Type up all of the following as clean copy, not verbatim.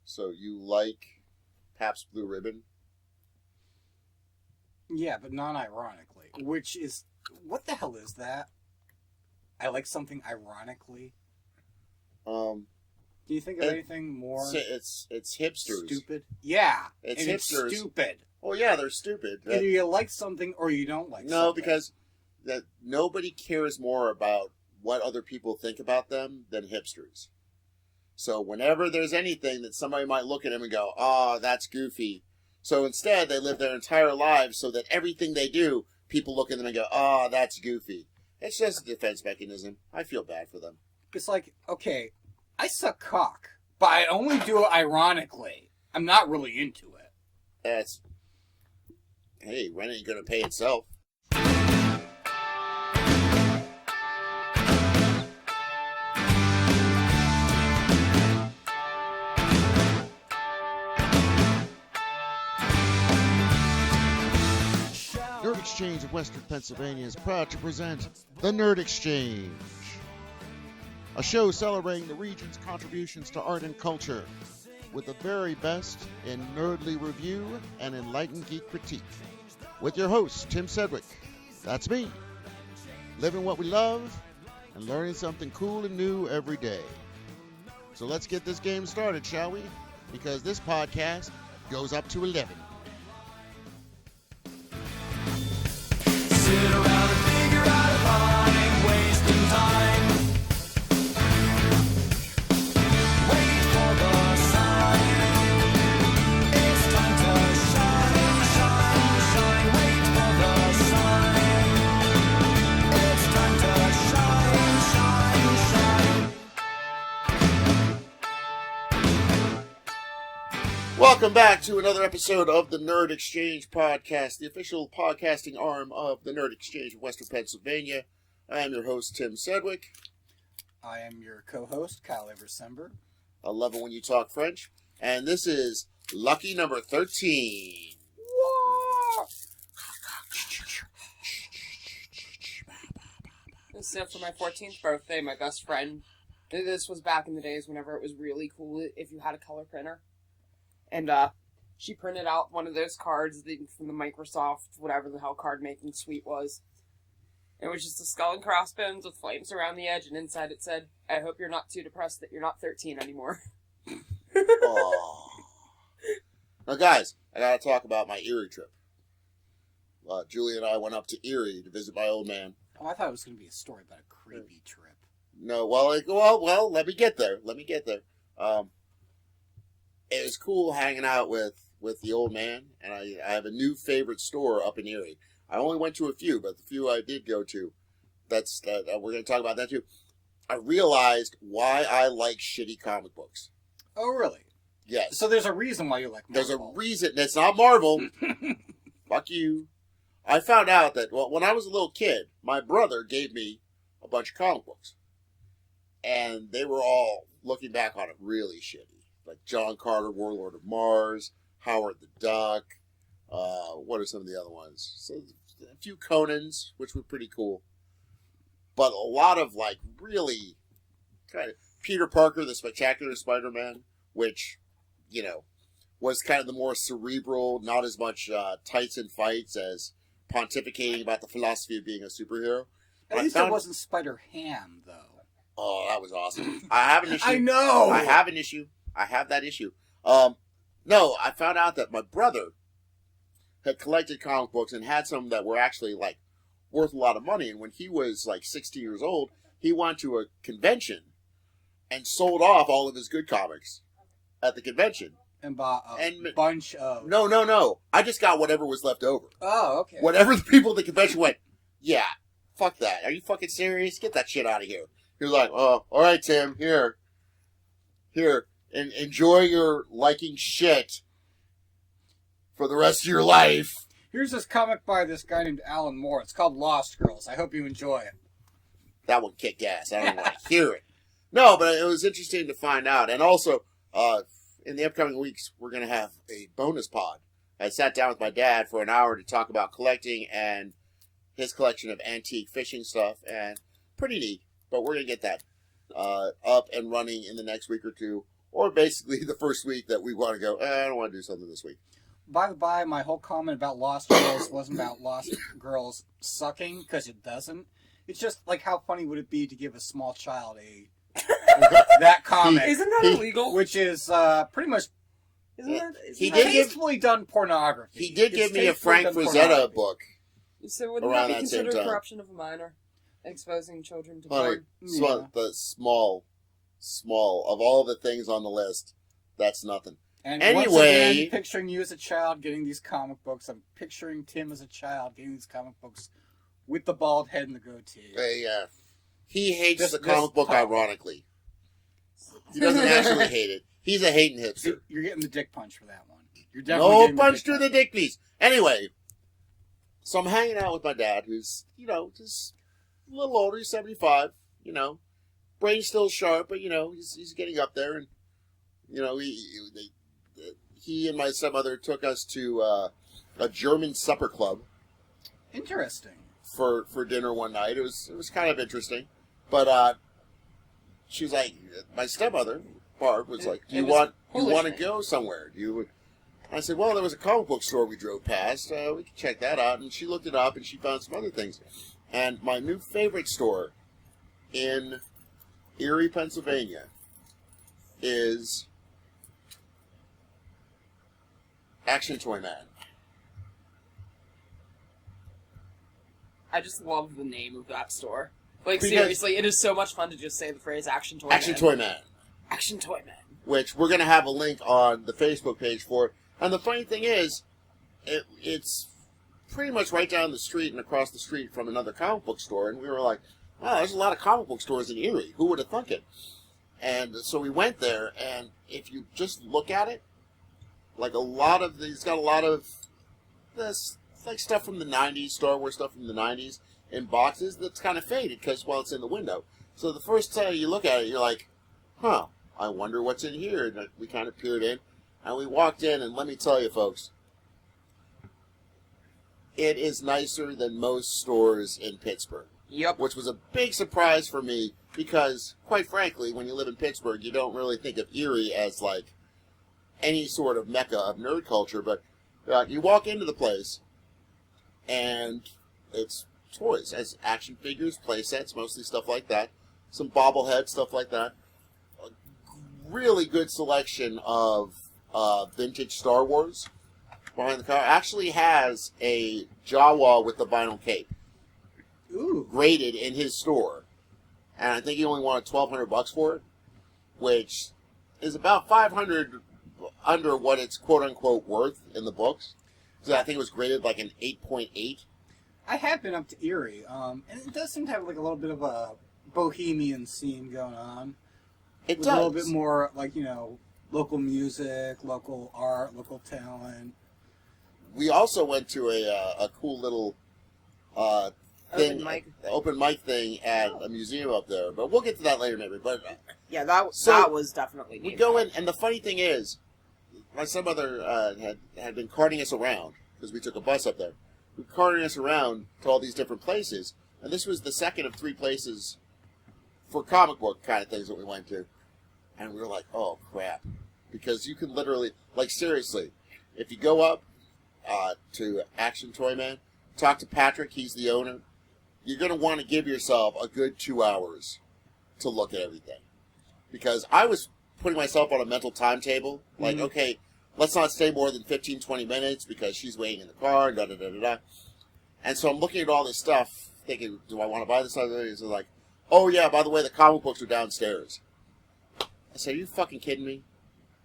So you like Pabst Blue Ribbon? Yeah, but non-ironically. Which is... What the hell is that? I like something ironically? Do you think of anything more... It's hipsters. Stupid? Yeah. It's and hipsters. It's stupid. Well, yeah, they're stupid. Either you like something or you don't like something. No, because that nobody cares more about what other people think about them than hipsters. So whenever there's anything that somebody might look at them and go, oh, that's goofy. So instead, they live their entire lives so that everything they do, people look at them and go, oh, that's goofy. It's just a defense mechanism. I feel bad for them. It's like, okay, I suck cock, but I only do it ironically. I'm not really into it. Hey, rent ain't gonna pay itself. Nerd Exchange of Western Pennsylvania is proud to present the Nerd Exchange, a show celebrating the region's contributions to art and culture, with the very best in nerdly review and enlightened geek critique. With your host, Tim Sedgwick. That's me. Living what we love and learning something cool and new every day. So let's get this game started, shall we? Because this podcast goes up to 11. Sit around and figure out a line, wasting time. Wait for the sun. It's time to shine, shine, shine. Wait for the sun. It's time to shine, shine, shine. Welcome back to another episode of the Nerd Exchange Podcast, the official podcasting arm of the Nerd Exchange of Western Pennsylvania. I am your host, Tim Sedgwick. I am your co-host, Kyle Eversember. I love it when you talk French. And this is lucky number 13. So for my 14th birthday, my best friend, this was back in the days whenever it was really cool if you had a color printer. And she printed out one of those cards from the Microsoft, whatever the hell card making suite was. It was just a skull and crossbones with flames around the edge, and inside it said, I hope you're not too depressed that you're not 13 anymore. Oh. Now, guys, I gotta talk about my Erie trip. Julie and I went up to Erie to visit my old man. Oh, I thought it was going to be a story about a creepy trip. No, well, let me get there. It was cool hanging out with the old man, and I have a new favorite store up in Erie. I only went to a few, but the few I did go to, we're going to talk about that too. I realized why I like shitty comic books. Oh, really? Yes. So there's a reason why you like Marvel. There's a reason. It's not Marvel. Fuck you. I found out that, when I was a little kid, my brother gave me a bunch of comic books. And they were all, looking back on it, really shitty. Like John Carter, Warlord of Mars, Howard the Duck. What are some of the other ones? So, a few Conans, which were pretty cool. But a lot of, really kind of Peter Parker, the Spectacular Spider-Man, which, was kind of the more cerebral, not as much tights and fights as pontificating about the philosophy of being a superhero. At least it wasn't Spider-Ham, though. Oh, that was awesome. I have an issue. I know! I have an issue. I have that issue. No, I found out that my brother had collected comic books and had some that were actually, worth a lot of money. And when he was, 60 years old, he went to a convention and sold off all of his good comics at the convention. And bought a bunch of... No. I just got whatever was left over. Oh, okay. Whatever the people at the convention went, yeah, fuck that. Are you fucking serious? Get that shit out of here. He was like, oh, all right, Tim, here. And enjoy your liking shit for the rest of your life. Here's this comic by this guy named Alan Moore. It's called Lost Girls. I hope you enjoy it. That one kicked ass. I don't want to hear it. No, but it was interesting to find out. And also, in the upcoming weeks, we're going to have a bonus pod. I sat down with my dad for an hour to talk about collecting and his collection of antique fishing stuff. And pretty neat. But we're going to get that up and running in the next week or two. or basically the first week that we want to go, I don't want to do something this week. By the by, my whole comment about Lost Girls wasn't about Lost Girls sucking, because it doesn't. It's just, like, how funny would it be to give a small child that comic? Isn't that illegal? Which is pretty much He did tastefully done pornography. He did give me a Frank Frazetta book. So wouldn't that be considered corruption of a minor? Exposing children to porn? The small of all the things on the list, that's nothing. And anyway, once again, picturing you as a child getting these comic books, I'm picturing Tim as a child getting these comic books with the bald head and the goatee. He hates the comic book ironically. He doesn't actually hate it. He's a hating hipster. You're getting the dick punch for that one. You're definitely no getting punch to the dick, please. Anyway, so I'm hanging out with my dad, who's, just a little older. He's 75, brain's still sharp, but, he's getting up there. And, he and my stepmother took us to a German supper club. Interesting. For dinner one night. It was kind of interesting. But she was like, my stepmother, Barb, was like, do you want to go somewhere? I said, well, there was a comic book store we drove past. We could check that out. And she looked it up and she found some other things. And my new favorite store in Erie, Pennsylvania is Action Toy Man. I just love the name of that store. Like, seriously, it is so much fun to just say the phrase Action Toy Man. Action Toy Man. Action Toy Man. Which we're going to have a link on the Facebook page for. And the funny thing is, it's pretty much right down the street and across the street from another comic book store. And we were like, wow, there's a lot of comic book stores in Erie. Who would have thunk it? And so we went there, and if you just look at it, like he's got a lot of this, like stuff from the 90s, Star Wars stuff from the 90s, in boxes that's kind of faded because, well, it's in the window. So the first time you look at it, you're like, huh, I wonder what's in here. And we kind of peered in, and we walked in, and let me tell you, folks, it is nicer than most stores in Pittsburgh. Yep. Which was a big surprise for me because, quite frankly, when you live in Pittsburgh, you don't really think of Erie as, like, any sort of mecca of nerd culture. But you walk into the place, and it's toys. It has action figures, play sets, mostly stuff like that. Some bobbleheads, stuff like that. A really good selection of vintage Star Wars behind the car. Actually has a Jawa with the vinyl cape. Ooh. Graded in his store. And I think he only wanted $1,200 for it, which is about $500 under what it's quote-unquote worth in the books. So I think it was graded like an 8.8. I have been up to Erie, and it does seem to have like a little bit of a bohemian scene going on. It with does. A little bit more like, local music, local art, local talent. We also went to a cool little open mic thing at a museum up there, but we'll get to that later maybe. But yeah, that was definitely neat. We go in, and the funny thing is, my stepmother had been carting us around because we took a bus up there. We were carting us around to all these different places, and this was the second of 3 places for comic book kind of things that we went to, and we were like, oh crap, because you can literally, like, seriously, if you go up to Action Toy Man, talk to Patrick, he's the owner, you're going to want to give yourself a good 2 hours to look at everything. Because I was putting myself on a mental timetable, like, okay, let's not stay more than 15, 20 minutes because she's waiting in the car, da-da-da-da-da. And so I'm looking at all this stuff, thinking, do I want to buy this? It's like, oh yeah, by the way, the comic books are downstairs. I said, are you fucking kidding me?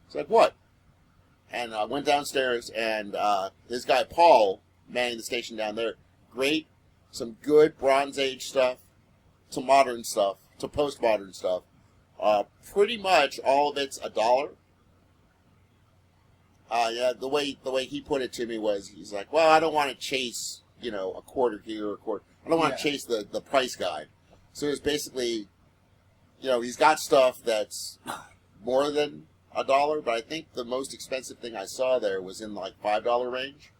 It's like, what? And I went downstairs, and this guy, Paul, manning the station down there, great, some good Bronze Age stuff, to modern stuff, to postmodern stuff. Pretty much all of it's $1. Yeah, the way he put it to me was, he's like, well, I don't want to chase, a quarter here or a quarter. I don't want to chase the price guide. So it's basically, he's got stuff that's more than $1, but I think the most expensive thing I saw there was in like $5 range.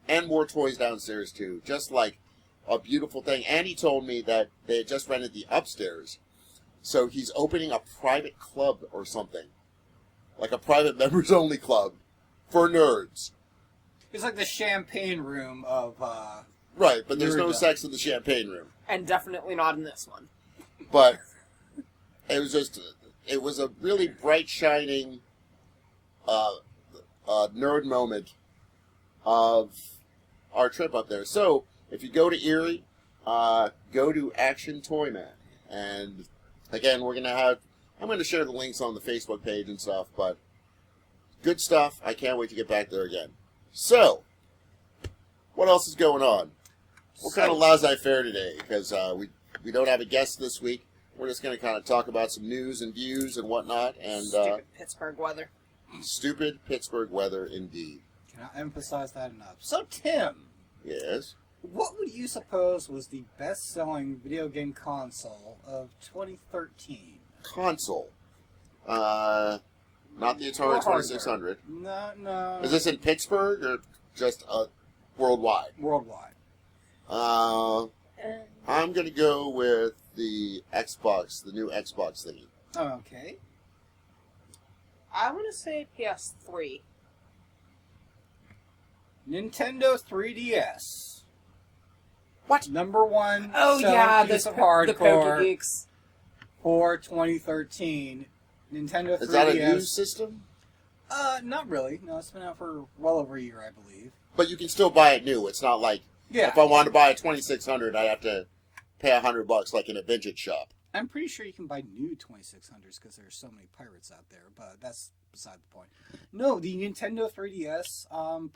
And more toys downstairs too. Just like a beautiful thing. And he told me that they had just rented the upstairs. So he's opening a private club or something. Like a private members-only club for nerds. It's like the champagne room of, Right, but there's no nerddom. sex in the champagne room. And definitely not in this one. But it was a really bright, shining nerd moment of our trip up there. So, if you go to Erie, go to Action Toy Man. And, again, I'm going to share the links on the Facebook page and stuff, but good stuff. I can't wait to get back there again. So, what else is going on? We're kind of laissez-faire today because we don't have a guest this week. We're just going to kind of talk about some news and views and whatnot. And Stupid Pittsburgh weather. Stupid Pittsburgh weather, indeed. Cannot emphasize that enough. So, Tim, Yes. what would you suppose was the best-selling video game console of 2013? Console. Not the Atari Or hardware. 2600. No. Is this in Pittsburgh or just worldwide? Worldwide. I'm going to go with the Xbox, the new Xbox thingy. Okay. I want to say PS3. Nintendo 3DS. What? Number one Oh selling yeah, piece the of the hardcore Poke Geeks. for 2013. Nintendo 3DS. Is that a new system? Not really. No, it's been out for well over a year, I believe. But you can still buy it new. It's not like Yeah. if I wanted to buy a 2600, I'd have to pay $100 like in a vintage shop. I'm pretty sure you can buy new 2600s because there's so many pirates out there, but that's beside the point. No, the Nintendo 3DS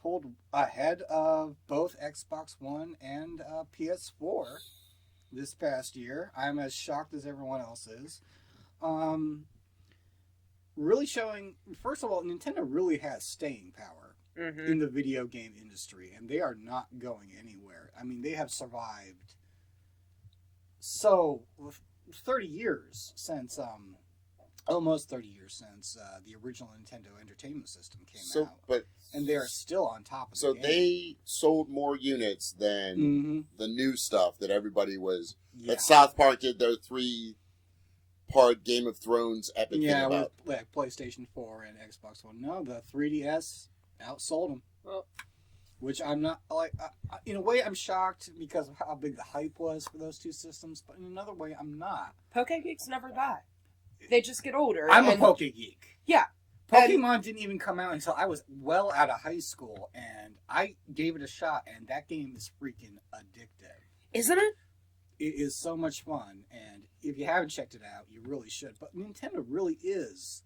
pulled ahead of both Xbox One and PS4 this past year. I'm as shocked as everyone else is. Really showing, first of all, Nintendo really has staying power Mm-hmm. in the video game industry, and they are not going anywhere. I mean, they have survived 30 years since, almost 30 years since the original Nintendo Entertainment System came out, But and they are still on top of so the game. they sold more units than Mm-hmm. the new stuff that everybody was. Yeah. That South Park did their 3-part Game of Thrones epic thing Yeah, about. with like PlayStation 4 and Xbox One. No, the 3DS outsold them. Well, Which I'm not, like, in a way I'm shocked because of how big the hype was for those two systems, but in another way I'm not. Poke Geeks never die. They just get older. I'm a and- Poke Geek. Yeah. Pokemon didn't even come out until I was well out of high school, and I gave it a shot, and that game is freaking addictive. Isn't it? It is so much fun, and if you haven't checked it out, you really should. But Nintendo really is.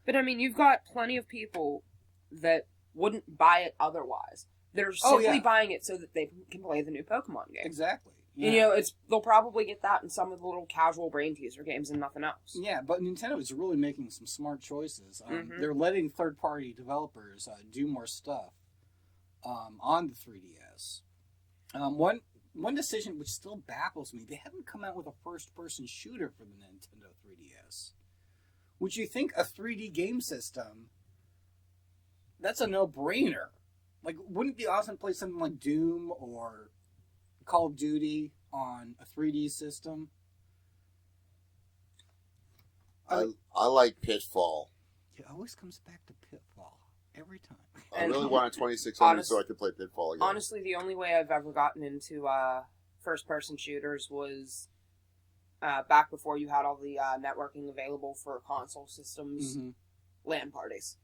But I mean, you've got plenty of people that wouldn't buy it otherwise. They're Oh, simply yeah. buying it so that they can play the new Pokemon game. Exactly. And, you know, they'll probably get that in some of the little casual brain teaser games and nothing else. Yeah, but Nintendo is really making some smart choices. Mhm. They're letting third-party developers do more stuff on the 3DS. One decision which still baffles me, they haven't come out with a first-person shooter for the Nintendo 3DS. Would you think a 3D game system, that's a no-brainer? Like, wouldn't it be awesome to play something like Doom or Call of Duty on a 3D system? I like Pitfall. It always comes back to Pitfall. Every time. I And really want a 2600 honest- so I could play Pitfall again. Honestly, the only way I've ever gotten into first-person shooters was back before you had all the networking available for console systems, LAN parties.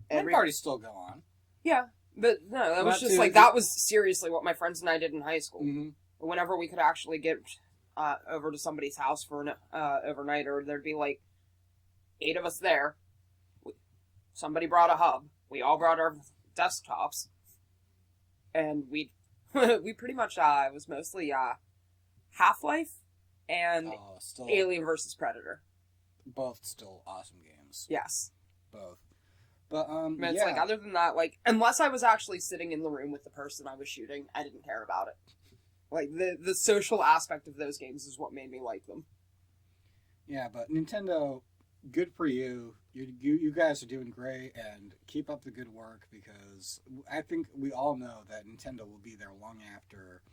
That parties still go on. Yeah, but no, that was Not just to- like, that was seriously what my friends and I did in high school. Mm-hmm. Whenever we could actually get over to somebody's house for an overnight, or there'd be like 8 of us there. Somebody brought a hub. We all brought our desktops, and we pretty much it was mostly Half-Life and Still, Alien versus Predator. both still awesome games. Yes, Both. But but it's yeah. like, other than that, like, unless I was actually sitting in the room with the person I was shooting, I didn't care about it. Like, the social aspect of those games is what made me like them. Yeah, but Nintendo, good for you. You guys are doing great, and keep up the good work, because I think we all know that Nintendo will be there long after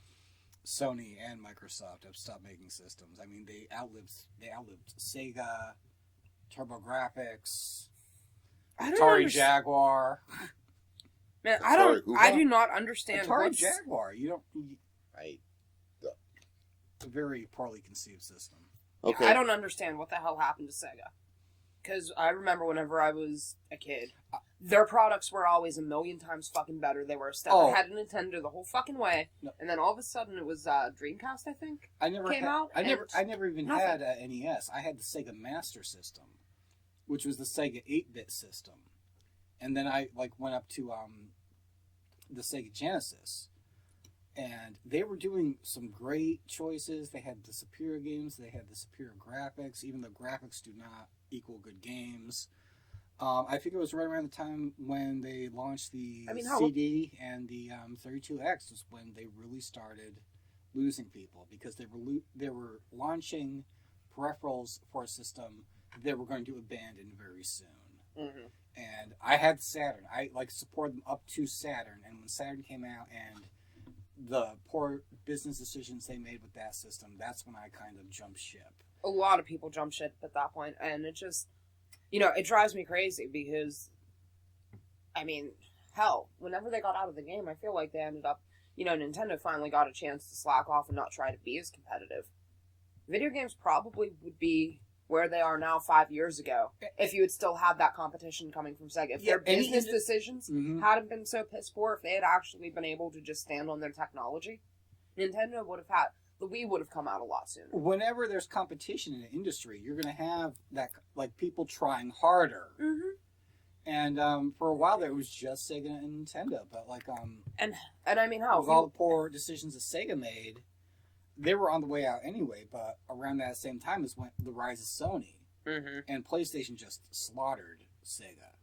Sony and Microsoft have stopped making systems. I mean, they outlived Sega, TurboGraphics, Atari Jaguar. Man, Atari, I do not understand. Atari Jaguar. You don't. Right. A very poorly conceived system. Okay. I don't understand what the hell happened to Sega. Because I remember whenever I was a kid, their products were always a million times fucking better. They were a step ahead of Nintendo the whole fucking way. No. And then all of a sudden it was Dreamcast, I think, came out. I never even had a NES. I had the Sega Master System, which was the Sega 8-bit system. And then I went up to the Sega Genesis. And they were doing some great choices. They had the superior games. They had the superior graphics, even though graphics do not equal good games. I think it was right around the time when they launched the CD and the 32X was when they really started losing people, because they were launching peripherals for a system they were going to abandon very soon. Mm-hmm. And I had Saturn. I supported them up to Saturn. And when Saturn came out and the poor business decisions they made with that system, that's when I kind of jumped ship. A lot of people jump ship at that point, and it just, it drives me crazy because, I mean, hell, whenever they got out of the game, I feel like they ended up, Nintendo finally got a chance to slack off and not try to be as competitive. Video games probably would be where they are now 5 years ago if you had still had that competition coming from Sega. If their business decisions hadn't been so piss poor, if they had actually been able to just stand on their technology, Nintendo would have had... The Wii would have come out a lot sooner. Whenever there's competition in an industry, you're going to have that, people trying harder. Mm-hmm. And for a while there, it was just Sega and Nintendo. But, And I mean, how? With all the poor decisions that Sega made, they were on the way out anyway. But around that same time is when the rise of Sony. Mm-hmm. And PlayStation just slaughtered Sega.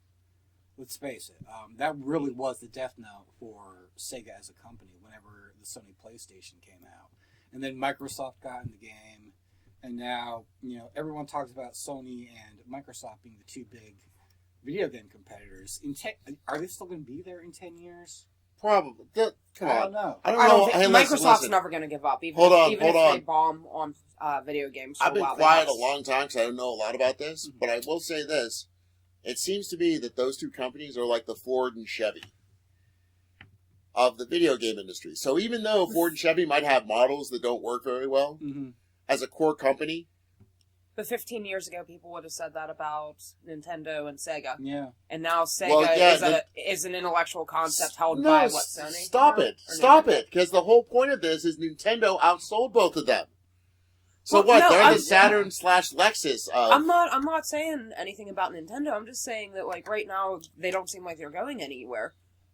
Let's face it. That really was the death knell for Sega as a company whenever the Sony PlayStation came out. And then Microsoft got in the game, and now, everyone talks about Sony and Microsoft being the two big video game competitors. Are they still going to be there in 10 years? Probably. Come on. I don't know. I don't know. Think Microsoft's never going to give up, even if they bomb on video games. I've been quiet a long time because I don't know a lot about this, but I will say this. It seems to be that those two companies are like the Ford and Chevy of the video game industry. So even though Ford and Chevy might have models that don't work very well, as a core company... But 15 years ago, people would have said that about Nintendo and Sega. Yeah. And now Sega is an intellectual concept held by what, Sony? Stop it. Because the whole point of this is Nintendo outsold both of them. So they're the Saturn / Lexus of... I'm not saying anything about Nintendo. I'm just saying that, right now, they don't seem like they're going anywhere.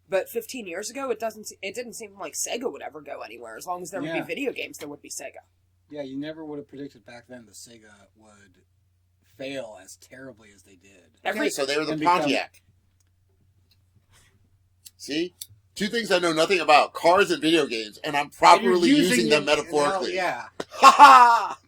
But 15 years ago, it didn't seem like Sega would ever go anywhere. As long as there would be video games, there would be Sega. Yeah, you never would have predicted back then that Sega would fail as terribly as they did. So they were the Pontiac. See? Two things I know nothing about. Cars and video games. And I'm properly using them metaphorically. Yeah. Ha-ha!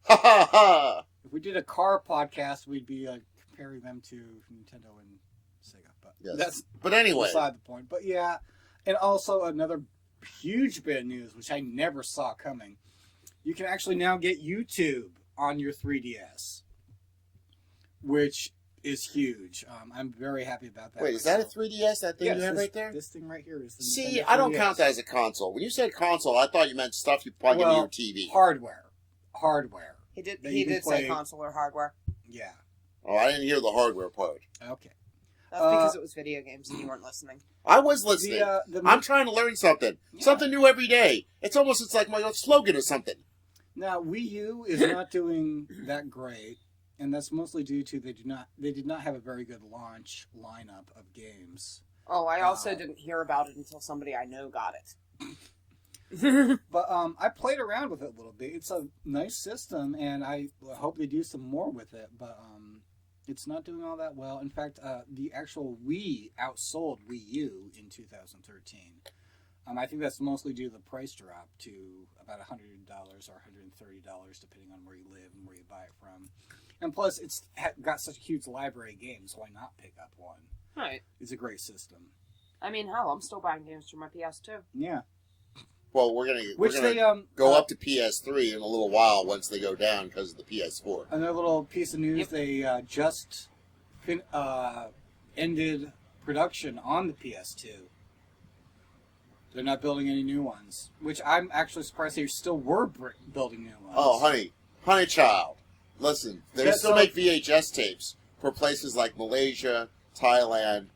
Ha-ha-ha! If we did a car podcast, we'd be comparing them to Nintendo and Sega. But that's anyway, beside the point. But yeah, and also another huge bit of news, which I never saw coming. You can actually now get YouTube on your 3DS, which is huge. I'm very happy about that. Wait, is that a 3DS, that thing you have right there? This thing right here is the See, Nintendo I don't 3DS. count that as a console. When you said console, I thought you meant stuff you plug into your TV. Hardware. He did say console or hardware. Yeah. Oh, I didn't hear the hardware part. Okay. That's because it was video games and you weren't listening. I was listening. I'm trying to learn something. Yeah. Something new every day. It's like my slogan or something. Now, Wii U is not doing that great, and that's mostly due to they did not have a very good launch lineup of games. Oh, I also didn't hear about it until somebody I know got it. But I played around with it a little bit. It's a nice system, and I hope they do some more with it, but it's not doing all that well. In fact, the actual Wii outsold Wii U in 2013. I think that's mostly due to the price drop to about $100 or $130, depending on where you live and where you buy it from. And plus, it's got such a huge library of games, why not pick up one? Right. It's a great system. I mean, hell, I'm still buying games for my PS2. Yeah. Well, we're which gonna they go up to PS3 in a little while once they go down because of the PS4. Another little piece of news: Yep. they just ended production on the PS2. They're not building any new ones, which I'm actually surprised they still were building new ones. Oh, honey child, listen, they Yeah, still so- make VHS tapes for places like Malaysia, Thailand.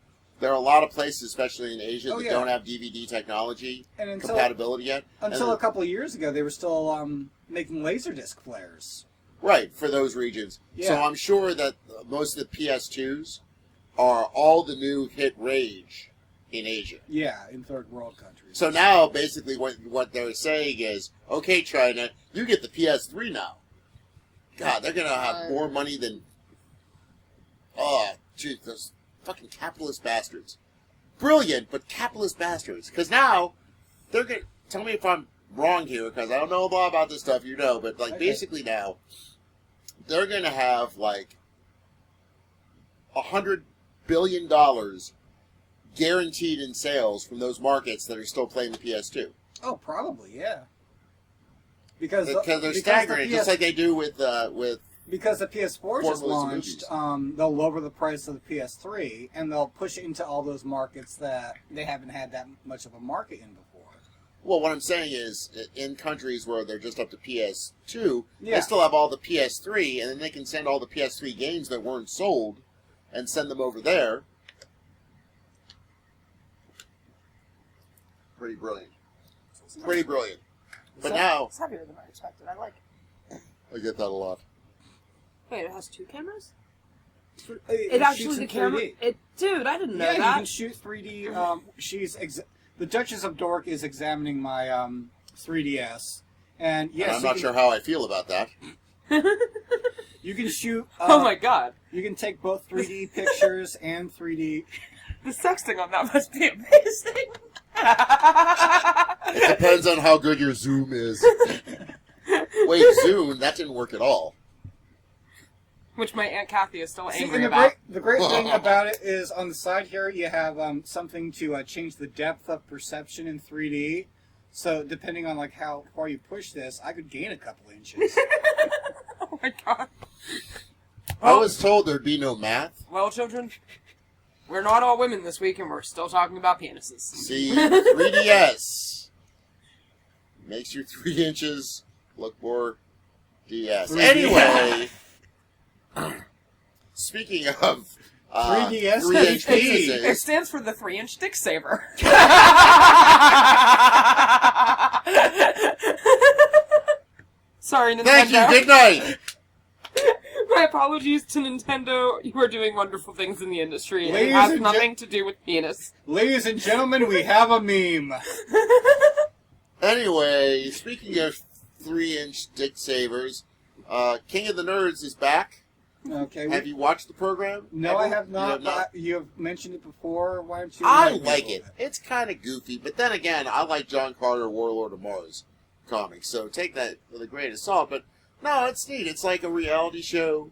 There are a lot of places, especially in Asia, Oh, that yeah. don't have DVD technology And until compatibility yet. a And- couple of years ago, they were still making Laserdisc players. Right, for those regions. So Yeah. I'm sure that most of the PS2s are all the new hit rage in Asia. Yeah, in third world countries. So now, basically, what they're saying is, okay, China, you get the PS3 now. God, they're going to have more money than... Oh, geez, those fucking capitalist bastards. Brilliant, but capitalist bastards. Because now, they're going to... Tell me if I'm wrong here, because I don't know a lot about this stuff, you know, but, like, Okay. basically now, they're going to have, like, $100 billion guaranteed in sales from those markets that are still playing the PS2. Oh, probably, yeah. Because They're staggering, just like they do with because the PS4 just Formulas and launched, they'll lower the price of the PS3 and they'll push it into all those markets that they haven't had that much of a market in before. Well, what I'm saying is, in countries where they're just up to PS2, Yeah. they still have all the PS3, and then they can send all the PS3 games that weren't sold and send them over there. Pretty brilliant. Pretty brilliant. But now, It's heavier than I expected. I like it. I get that a lot. Wait, it has two cameras? It It actually, shoots the in camera... 3D. Dude, I didn't know Yeah, you that. can shoot 3D. The Duchess of Dork is examining my 3DS, and yes, And I'm not sure how I feel about that. you can shoot. Oh my god. You can take both 3D pictures and 3D. The sexting on that must be amazing. It depends on how good your zoom is. Wait, zoom? That didn't work at all. Which my Aunt Kathy is still See, angry and about. the great thing about it is on the side here you have something to change the depth of perception in 3D. So depending on like how far you push this, I could gain a couple inches. Oh my god. I was told there'd be no math. Well, children, we're not all women this week, and we're still talking about penises. See, 3DS makes your 3 inches look more DS. 3D. Anyway, speaking of 3DS 3-inch HP. It penises, stands for the 3-inch dick saver. Sorry, Nintendo. thank you, good night. My apologies to Nintendo. You are doing wonderful things in the industry, and it Ladies has and nothing to do with penis. Ladies and gentlemen, we have a meme. Anyway, speaking of 3-inch dick savers, King of the Nerds is back. Okay. Have you watched the program? No, I Ever? have You not. have not? But you have mentioned it before. Why don't you? I enlighten me a like little it. bit? It's kind of goofy, but then again, I like John Carter, Warlord of Mars comics, so take that with a grain of salt. But no, it's neat. It's like a reality show.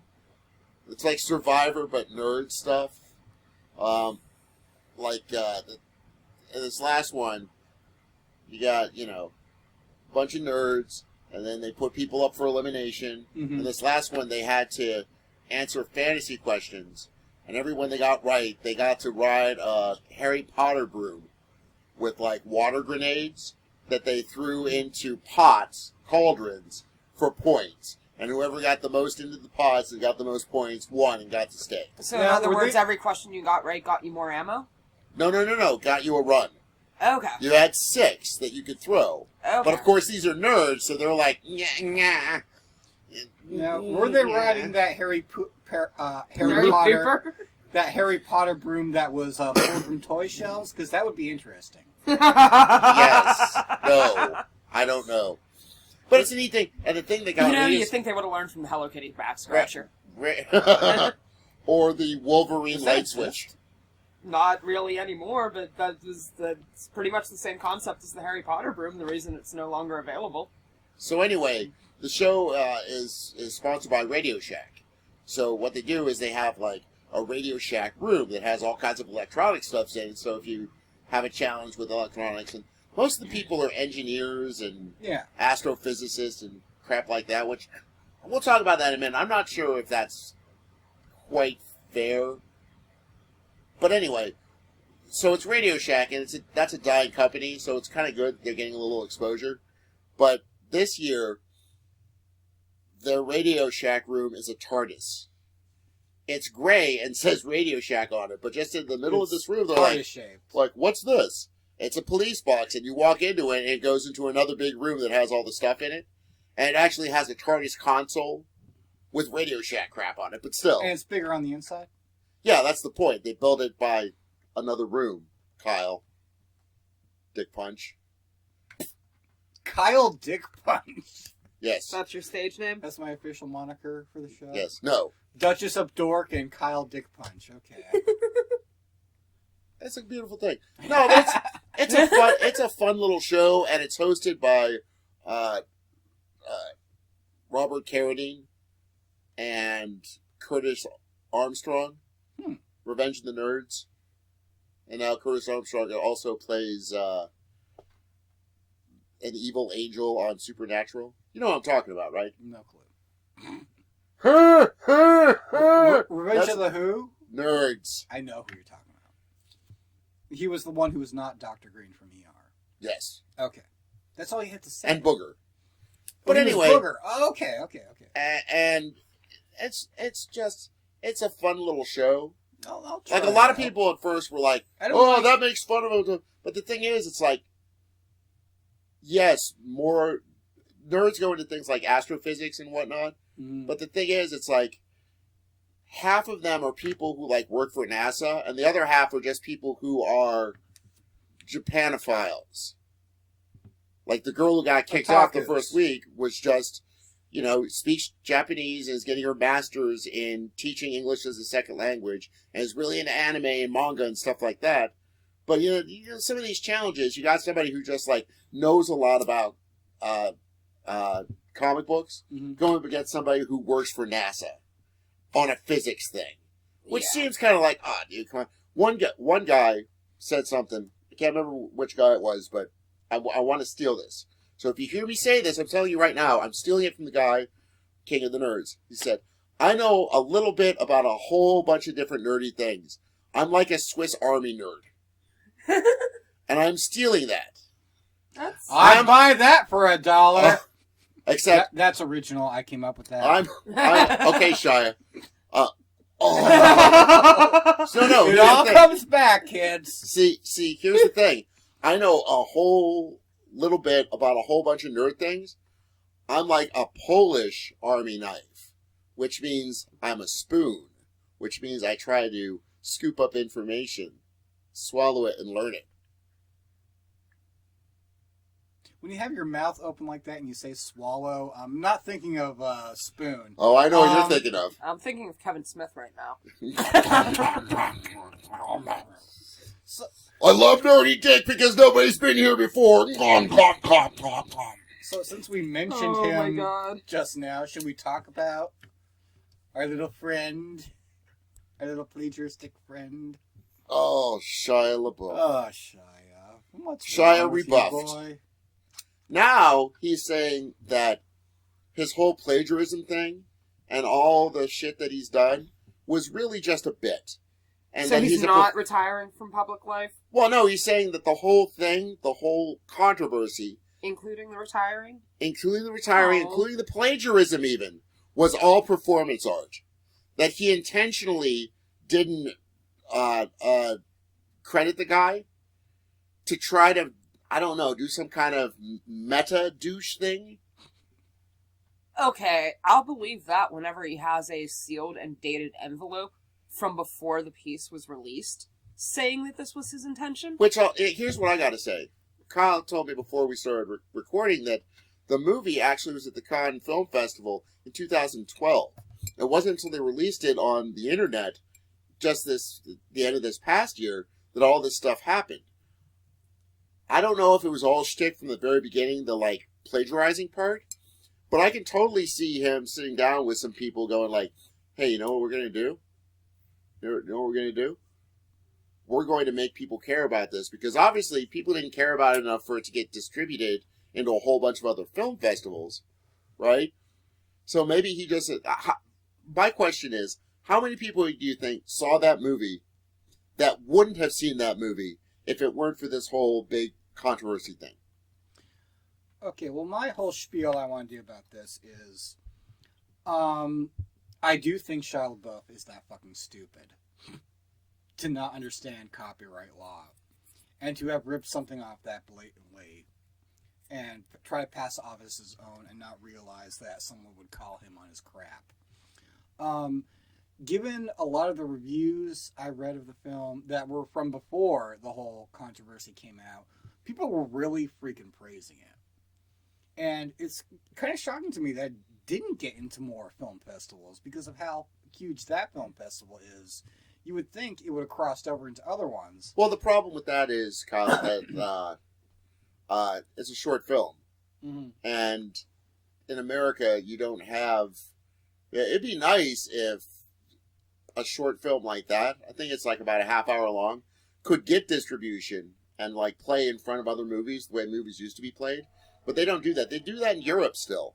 It's like Survivor, but nerd stuff. In this last one, you got, a bunch of nerds, and then they put people up for elimination. Mhm. In this last one, they had to answer fantasy questions, and every one they got right, they got to ride a Harry Potter broom with, water grenades that they threw into pots, cauldrons, for points. And whoever got the most into the pots and got the most points won and got to stay. So, Now, in other were words, they- every question you got right got you more ammo? No. Got you a run. Okay. You had 6 that you could throw. Okay. But of course, these are nerds, so they're like, yeah. Now, were they riding that Harry Harry Potter, Pooper? that Harry Potter broom that was pulled from toy shelves? Because that would be interesting. Yes. No. I don't know. But it's a neat thing. And the thing that got me You is... think they would have learned from the Hello Kitty back scratcher. or the Wolverine Does that light switch. exist? Not really anymore, but that's pretty much the same concept as the Harry Potter broom, the reason it's no longer available. So anyway, the show is sponsored by Radio Shack. So what they do is they have a Radio Shack room that has all kinds of electronic stuff in it. So if you have a challenge with electronics, and most of the people are engineers and Yeah. astrophysicists and crap like that, which we'll talk about that in a minute. I'm not sure if that's quite fair. But anyway, so it's Radio Shack, and that's a dying company, so it's kind of good. They're getting a little exposure. But this year, their Radio Shack room is a TARDIS. It's gray and says Radio Shack on it, but just in the middle of this room, they're TARDIS-shaped. like, what's this? It's a police box, and you walk into it, and it goes into another big room that has all the stuff in it. And it actually has a TARDIS console with Radio Shack crap on it, but still. And it's bigger on the inside? Yeah, that's the point. They built it by another room, Kyle. Dick Punch. Kyle Dick Punch. Yes. That's your stage name? That's my official moniker for the show. Yes. No. Duchess of Dork and Kyle Dick Punch. Okay. It's a beautiful thing. No, it's a fun little show, and it's hosted by Robert Carradine and Curtis Armstrong. Revenge of the Nerds. And now Curtis Armstrong also plays an evil angel on Supernatural. You know what I'm talking about, right? No clue. Revenge of the Who? Nerds. I know who you're talking about. He was the one who was not Dr. Green from ER. Yes. Okay. That's all you had to say. And Booger. But But anyway. Booger. Oh, okay. And it's a fun little show. I'll try Like, a lot of that. people at first were like, I don't like- that makes fun of it. But the thing is, it's like, yes, more nerds go into things like astrophysics and whatnot. Mm. But the thing is, it's like, half of them are people who, like, work for NASA, and the other half are just people who are Japanophiles. Like, the girl who got kicked off the Otakus. first week was just, speaks Japanese and is getting her master's in teaching English as a second language, and is really into anime and manga and stuff like that. But, some of these challenges, you got somebody who just, like, knows a lot about comic books, Mhm. going up against somebody who works for NASA on a physics thing. Which Yeah. seems kind of like, dude, come on. One guy said something, I can't remember which guy it was, but I want to steal this. So if you hear me say this, I'm telling you right now, I'm stealing it from the guy, King of the Nerds. He said, I know a little bit about a whole bunch of different nerdy things. I'm like a Swiss Army nerd. And I'm stealing that. I'd buy that for $1. Except, That's original. I came up with that. I'm okay, Shia. So no, It here's all the thing. comes back, kids. See, here's the thing. I know a whole little bit about a whole bunch of nerd things. I'm like a Polish army knife, which means I'm a spoon, which means I try to scoop up information, swallow it, and learn it. When you have your mouth open like that and you say swallow, I'm not thinking of a spoon. Oh, I know what you're thinking of. I'm thinking of Kevin Smith right now. So, I love nerdy dick because nobody's been here before. so since we mentioned Oh my him god. just now, should we talk about our little friend? Our little plagiaristic friend? Oh, Shia LaBeouf. Oh, Shia. What's Shia wrong with you, rebuffed. boy? Now he's saying that his whole plagiarism thing and all the shit that he's done was really just a bit. And So that he's a not retiring from public life, well, no, he's saying that the whole thing, the whole controversy, including the retiring? including the retiring, Oh. including the plagiarism even, was all performance art. That he intentionally didn't credit the guy to try to, I don't know, do some kind of meta douche thing. Okay, I'll believe that whenever he has a sealed and dated envelope from before the piece was released, saying that this was his intention. Which, here's what I gotta say. Kyle told me before we started recording that the movie actually was at the Cannes Film Festival in 2012. It wasn't until they released it on the internet, just the end of this past year, that all this stuff happened. I don't know if it was all shtick from the very beginning, the, like, plagiarizing part, but I can totally see him sitting down with some people going like, hey, you know what we're gonna do? You know what we're gonna do? we're going to make people care about this, because obviously people didn't care about it enough for it to get distributed into a whole bunch of other film festivals, right? So maybe he just... my question is, how many people do you think saw that movie that wouldn't have seen that movie if it weren't for this whole big controversy thing? Okay, well, my whole spiel I want to do about this is, I do think Shia LaBeouf is that fucking stupid to not understand copyright law and to have ripped something off that blatantly and try to pass it off as his own and not realize that someone would call him on his crap. Given a lot of the reviews I read of the film that were from before the whole controversy came out, people were really freaking praising it. And it's kind of shocking to me that it didn't get into more film festivals because of how huge that film festival is. You would think it would have crossed over into other ones. Well, the problem with that is, Kyle, that it's a short film. Mm-hmm. And in America, you don't have... Yeah, it'd be nice if a short film like that, I think it's like about a half hour long, could get distribution and like play in front of other movies the way movies used to be played. But they don't do that. They do that in Europe still.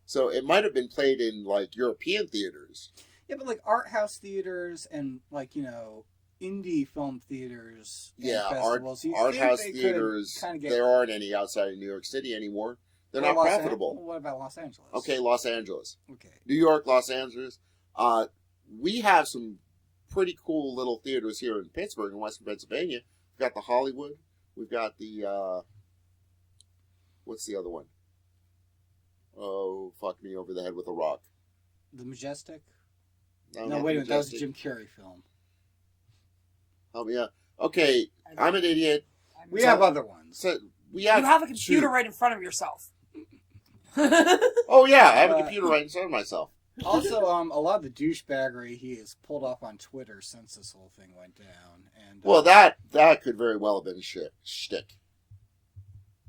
So it might have been played in like European theaters. Yeah, but like art house theaters and like, you know, indie film theaters. Yeah, festivals, art house theaters. There aren't any outside of New York City anymore. They're not profitable. What about Los Angeles? Okay, Los Angeles. Okay. New York, Los Angeles. We have some pretty cool little theaters here in Pittsburgh and Western Pennsylvania. We've got the Hollywood. We've got the, what's the other one? Oh, fuck me over the head with a rock. The Majestic? No, wait a minute. That was a Jim Carrey film. Oh, yeah. Okay, I'm an idiot. We have other ones. So you have a computer right in front of yourself. Oh, yeah, I have a computer right in front of myself. Also, a lot of the douchebaggery he has pulled off on Twitter since this whole thing went down. And well, that could very well have been shtick.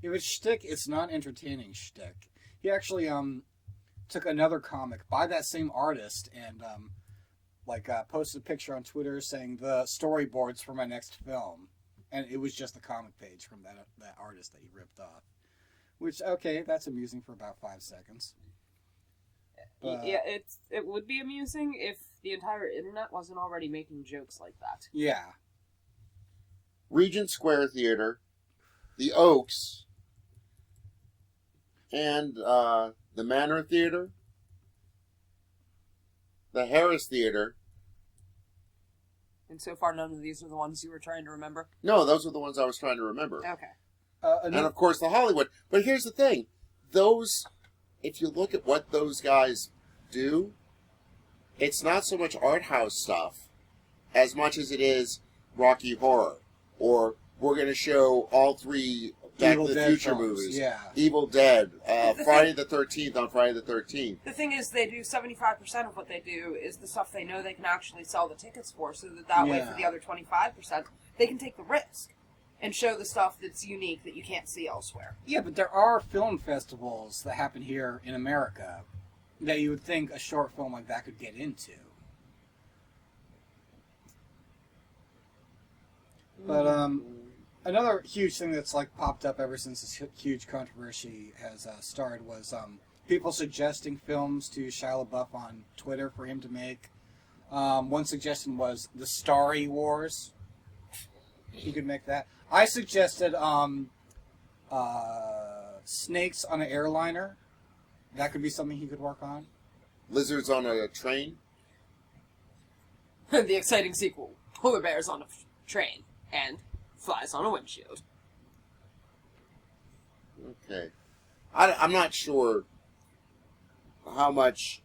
If it's shtick, it's not entertaining shtick. He actually took another comic by that same artist and posted a picture on Twitter saying the storyboards for my next film, and it was just the comic page from that artist that he ripped off. Which, okay, that's amusing for about 5 seconds. Yeah, it would be amusing if the entire internet wasn't already making jokes like that. Yeah. Regent Square Theater, the Oaks, and the Manor Theater, the Harris Theater. And so far, none of these are the ones you were trying to remember? No, those are the ones I was trying to remember. Okay. And of course, the Hollywood. But here's the thing. Those, if you look at what those guys do, it's not so much art house stuff as much as it is Rocky Horror. Or we're going to show all 3 Back to the Future movies. Yeah. Evil Dead. Friday the 13th on Friday the 13th. The thing is, they do 75% of what they do is the stuff they know they can actually sell the tickets for, so that way for the other 25%, they can take the risk and show the stuff that's unique that you can't see elsewhere. Yeah, but there are film festivals that happen here in America that you would think a short film like that could get into. But another huge thing that's like popped up ever since this huge controversy has started was people suggesting films to Shia LaBeouf on Twitter for him to make. One suggestion was the Starry Wars. He could make that. I suggested snakes on an airliner. That could be something he could work on. Lizards on a train. The exciting sequel, Polar Bears on a train and Flies on a windshield. Okay. I'm not sure how much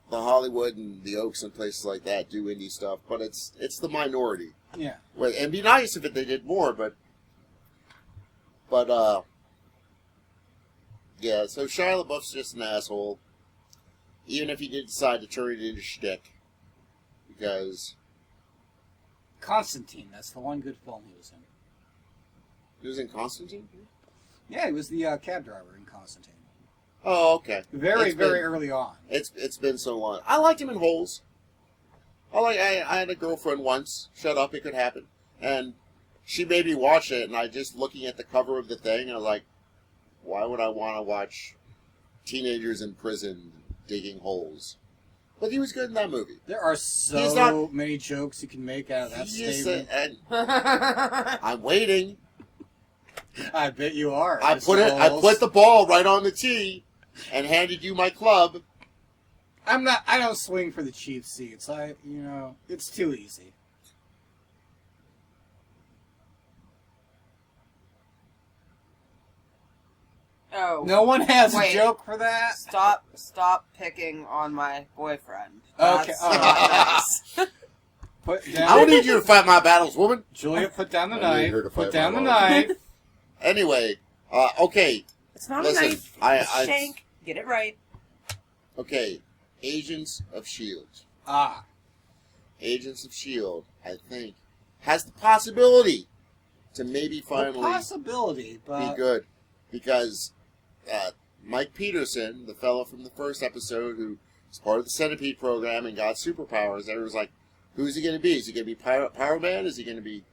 the Hollywood and the Oaks and places like that do indie stuff, but it's the minority. Yeah. Well, it'd be nice if they did more, but yeah. So Shia LaBeouf's just an asshole, even if he did decide to turn it into shtick, because Constantine. That's the one good film he was in. he was in Constantine. Yeah, he was the cab driver in Constantine. Oh, okay. Very early on. It's been so long. I liked him in Holes. I had a girlfriend once. Shut up, it could happen. And she made me watch it, and I just looking at the cover of the thing, I was like, why would I want to watch teenagers in prison digging holes? But he was good in that movie. There are so many jokes you can make out of that statement. I'm waiting. I bet you are. I put the ball right on the tee and handed you my club. I don't swing for the cheap seats. It's too easy. Oh. No one has Wait. a joke for that? Stop picking on my boyfriend. Okay. That's not nice. Put down. I don't need you to fight my battles, woman. Julia, put down the I need knife. her to Put fight down my the battles. knife. Anyway, okay. It's not Listen, a knife. It's a shank. Get it right. Okay, Agents of S.H.I.E.L.D. Agents of S.H.I.E.L.D., I think, has the possibility to maybe finally Possibility, but be good. Because Mike Peterson, the fellow from the first episode who was part of the Centipede program and got superpowers, everyone's like, who's he going to be? Is he going to be Power Man? Is he going to be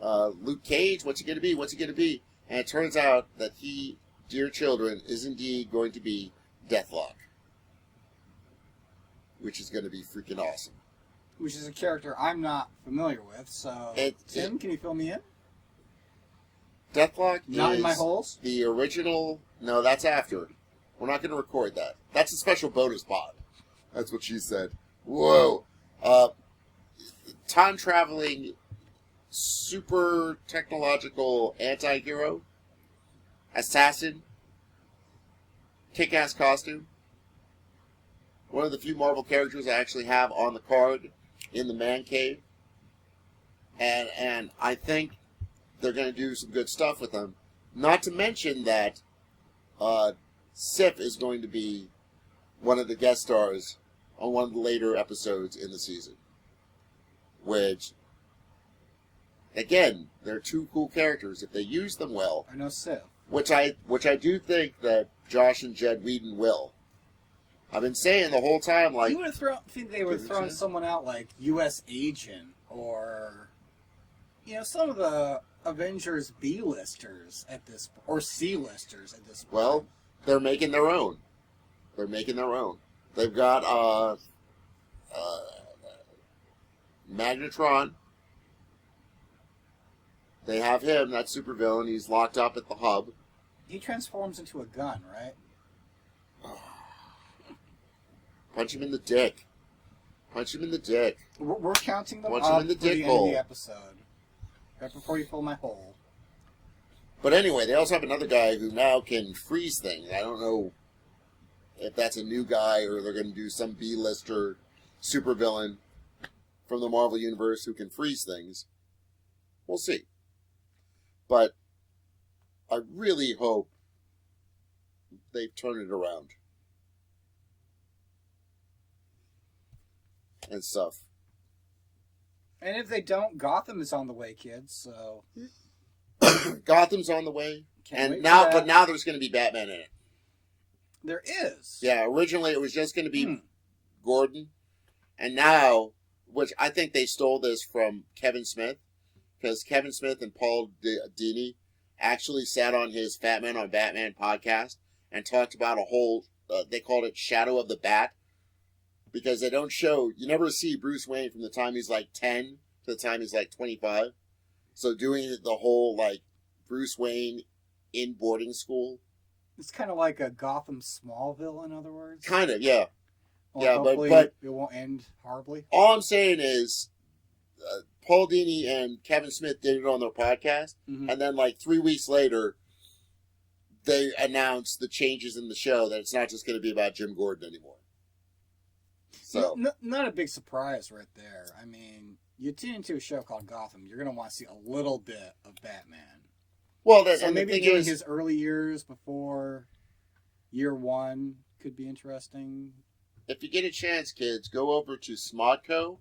Luke Cage? What's he going to be? What's he going to be? And it turns out that he, dear children, is indeed going to be Deathlock. Which is going to be freaking awesome. which is a character I'm not familiar with. So, Tim, can you fill me in? Deathlock Not is in my holes? the original. No, that's after. We're not going to record that. That's a special bonus pod. That's what she said. Whoa. Time traveling, super technological anti-hero, assassin, kick-ass costume. One of the few Marvel characters I actually have on the card in the man cave. And I think they're going to do some good stuff with them. Not to mention that Sif is going to be one of the guest stars on one of the later episodes in the season. Which, again, they're two cool characters if they use them well. I know Sif. Which I do think that Josh and Jed Whedon will. I've been saying the whole time, like... You would think they would throw someone out like U.S. Agent or, some of the Avengers B-listers at this... or C-listers at this point. Well, they're making their own. They've got, Magnetron. They have him, that supervillain. He's locked up at the hub. He transforms into a gun, right? Punch him in the dick. We're counting them Punch up him in the for the dick end of hole. the episode. Right before you fill my hole. But anyway, they also have another guy who now can freeze things. I don't know if that's a new guy or they're going to do some B-lister supervillain from the Marvel Universe who can freeze things. We'll see. But I really hope they turn it around. And stuff. And if they don't, Gotham is on the way, kids, so... Gotham's on the way. Can't wait And for now, that. but now there's going to be Batman in it. There is. Yeah, originally it was just going to be Gordon. And now, which I think they stole this from Kevin Smith, because Kevin Smith and Paul Dini actually sat on his Fat Man on Batman podcast and talked about a whole, they called it Shadow of the Bat, because they don't show, you never see Bruce Wayne from the time he's like 10 to the time he's like 25. So doing the whole, like, Bruce Wayne in boarding school. It's kind of like a Gotham Smallville, in other words. Kind of, yeah. Well, Yeah, hopefully but it won't end horribly. all I'm saying is, Paul Dini and Kevin Smith did it on their podcast, and then like 3 weeks later, they announced the changes in the show, that it's not just going to be about Jim Gordon anymore. So Not a big surprise right there. I mean, you tune into a show called Gotham, you're going to want to see a little bit of Batman. well, So and maybe the thing during is, his early years before year one could be interesting. if you get a chance, kids, go over to Smodco,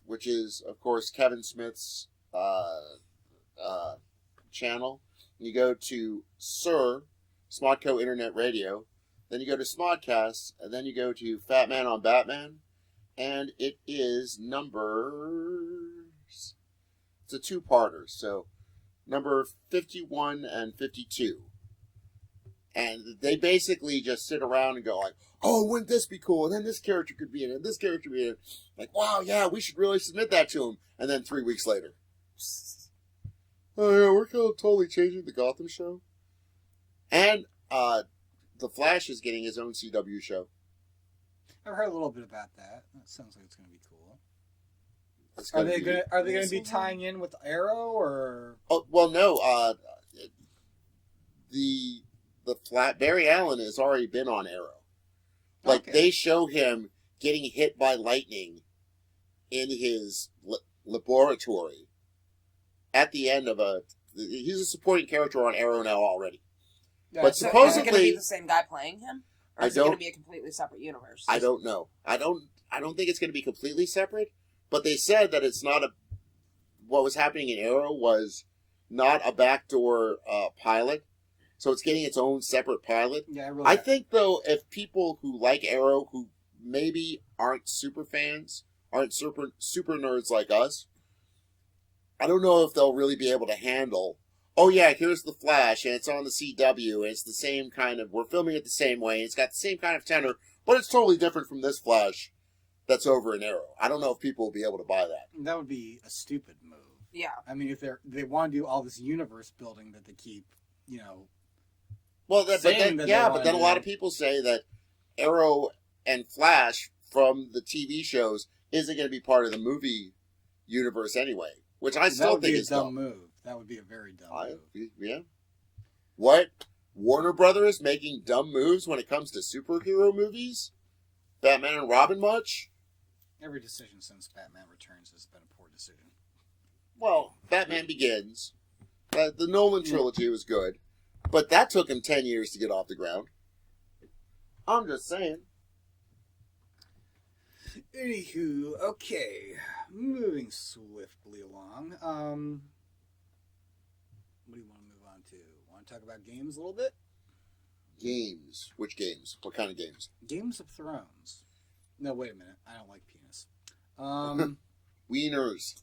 which is, of course, Kevin Smith's channel. You go to Sir, Smodco Internet Radio, then you go to Smodcast, and then you go to Fat Man on Batman, and it is numbers. It's a two-parter, so number 51 and 52. And they basically just sit around and go like, oh, wouldn't this be cool? And then this character could be in it, and this character could be in it. Like, wow, yeah, we should really submit that to him. And then 3 weeks later, oh yeah, we're totally changing the Gotham show. And The Flash is getting his own CW show. I've heard a little bit about that. That sounds like it's going to be cool. Are they going to be tying in with Arrow or? Oh well, no. The Barry Allen has already been on Arrow. Like Okay. they show him getting hit by lightning in his laboratory at the end of he's a supporting character on Arrow now already. Yeah, But So is it supposedly- going to be the same guy playing him? Or I is it going don't- to be a completely separate universe? I don't know. I don't think it's going to be completely separate, but they said that it's not what was happening in Arrow was not a backdoor pilot, so it's getting its own separate pilot. Yeah, I really. I think though, if people who like Arrow, who maybe aren't super fans, aren't super nerds like us, I don't know if they'll really be able to handle. Oh yeah, here's the Flash, and it's on the CW, and it's the same kind of. We're filming it the same way, and it's got the same kind of tenor, but it's totally different from this Flash that's over in Arrow. I don't know if people will be able to buy that. That would be a stupid move. Yeah. I mean, if they want to do all this universe building that they keep, Well, Saying that they but wanna then a do lot that. of people say that Arrow and Flash from the TV shows isn't going to be part of the movie universe anyway, which I that still would think be a is dumb move. That would be a very dumb move. Yeah. What? Warner Brothers making dumb moves when it comes to superhero movies? Batman and Robin much? Every decision since Batman Returns has been a poor decision. Well, Batman Begins. The Nolan trilogy was good, but that took him 10 years to get off the ground. I'm just saying. Anywho, okay, moving swiftly along. What do you want to move on to? Want to talk about games a little bit? Games. Which games? What kind of games? Games of Thrones. No, wait a minute. I don't like penis. Wieners.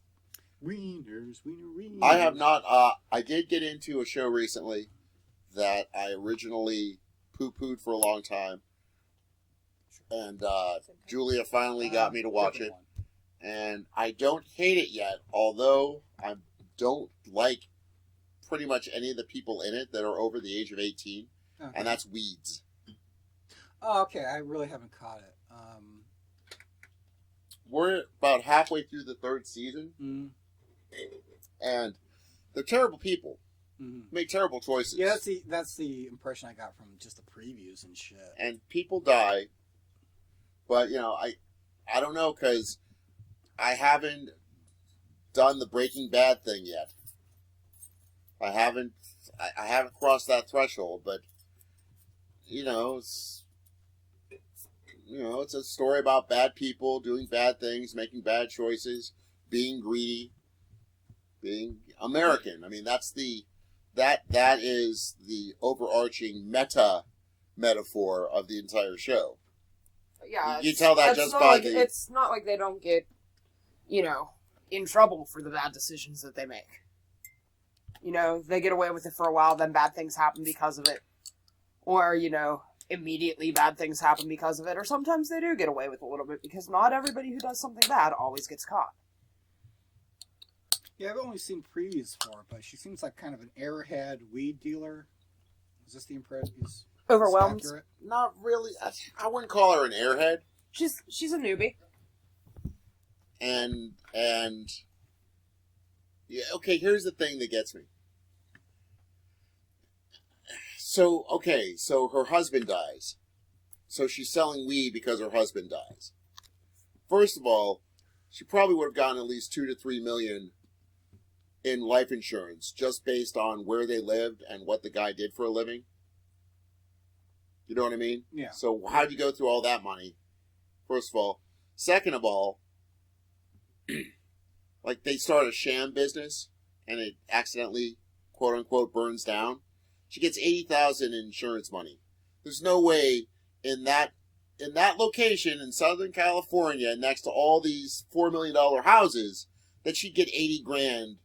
Wieners. I have not. I did get into a show recently that I originally poo-pooed for a long time, and Julia finally got me to watch it, and I don't hate it yet. Although I don't like pretty much any of the people in it that are over the age of 18, Okay. and that's Weeds. Oh, okay. I really haven't caught it. We're about halfway through the third season, and they're terrible people. Make terrible choices. Yeah, that's the impression I got from just the previews and shit. And people die. But I don't know, because I haven't done the Breaking Bad thing yet. I haven't crossed that threshold, but it's a story about bad people doing bad things, making bad choices, being greedy, being American. I mean, that is the overarching meta metaphor of the entire show. Yeah, You tell that it's just not by like, the- It's not like they don't get, in trouble for the bad decisions that they make. They get away with it for a while, then bad things happen because of it. Or, immediately bad things happen because of it. Or sometimes they do get away with a little bit, because not everybody who does something bad always gets caught. Yeah, I've only seen previews for it, but she seems like kind of an airhead weed dealer. Is this the impression? Overwhelmed. Accurate? Not really. I wouldn't call her an airhead. She's a newbie. And yeah, okay, here's the thing that gets me. So her husband dies. So she's selling weed because her husband dies. First of all, she probably would have gotten at least $2 to $3 million in life insurance just based on where they lived and what the guy did for a living. You know what I mean? Yeah. So how'd you go through all that money? First of all. Second of all, like they start a sham business and it accidentally, quote unquote, burns down. She gets $80,000 in insurance money. There's no way in that in that location in Southern California, next to all these $4 million houses, that she'd get 80 grand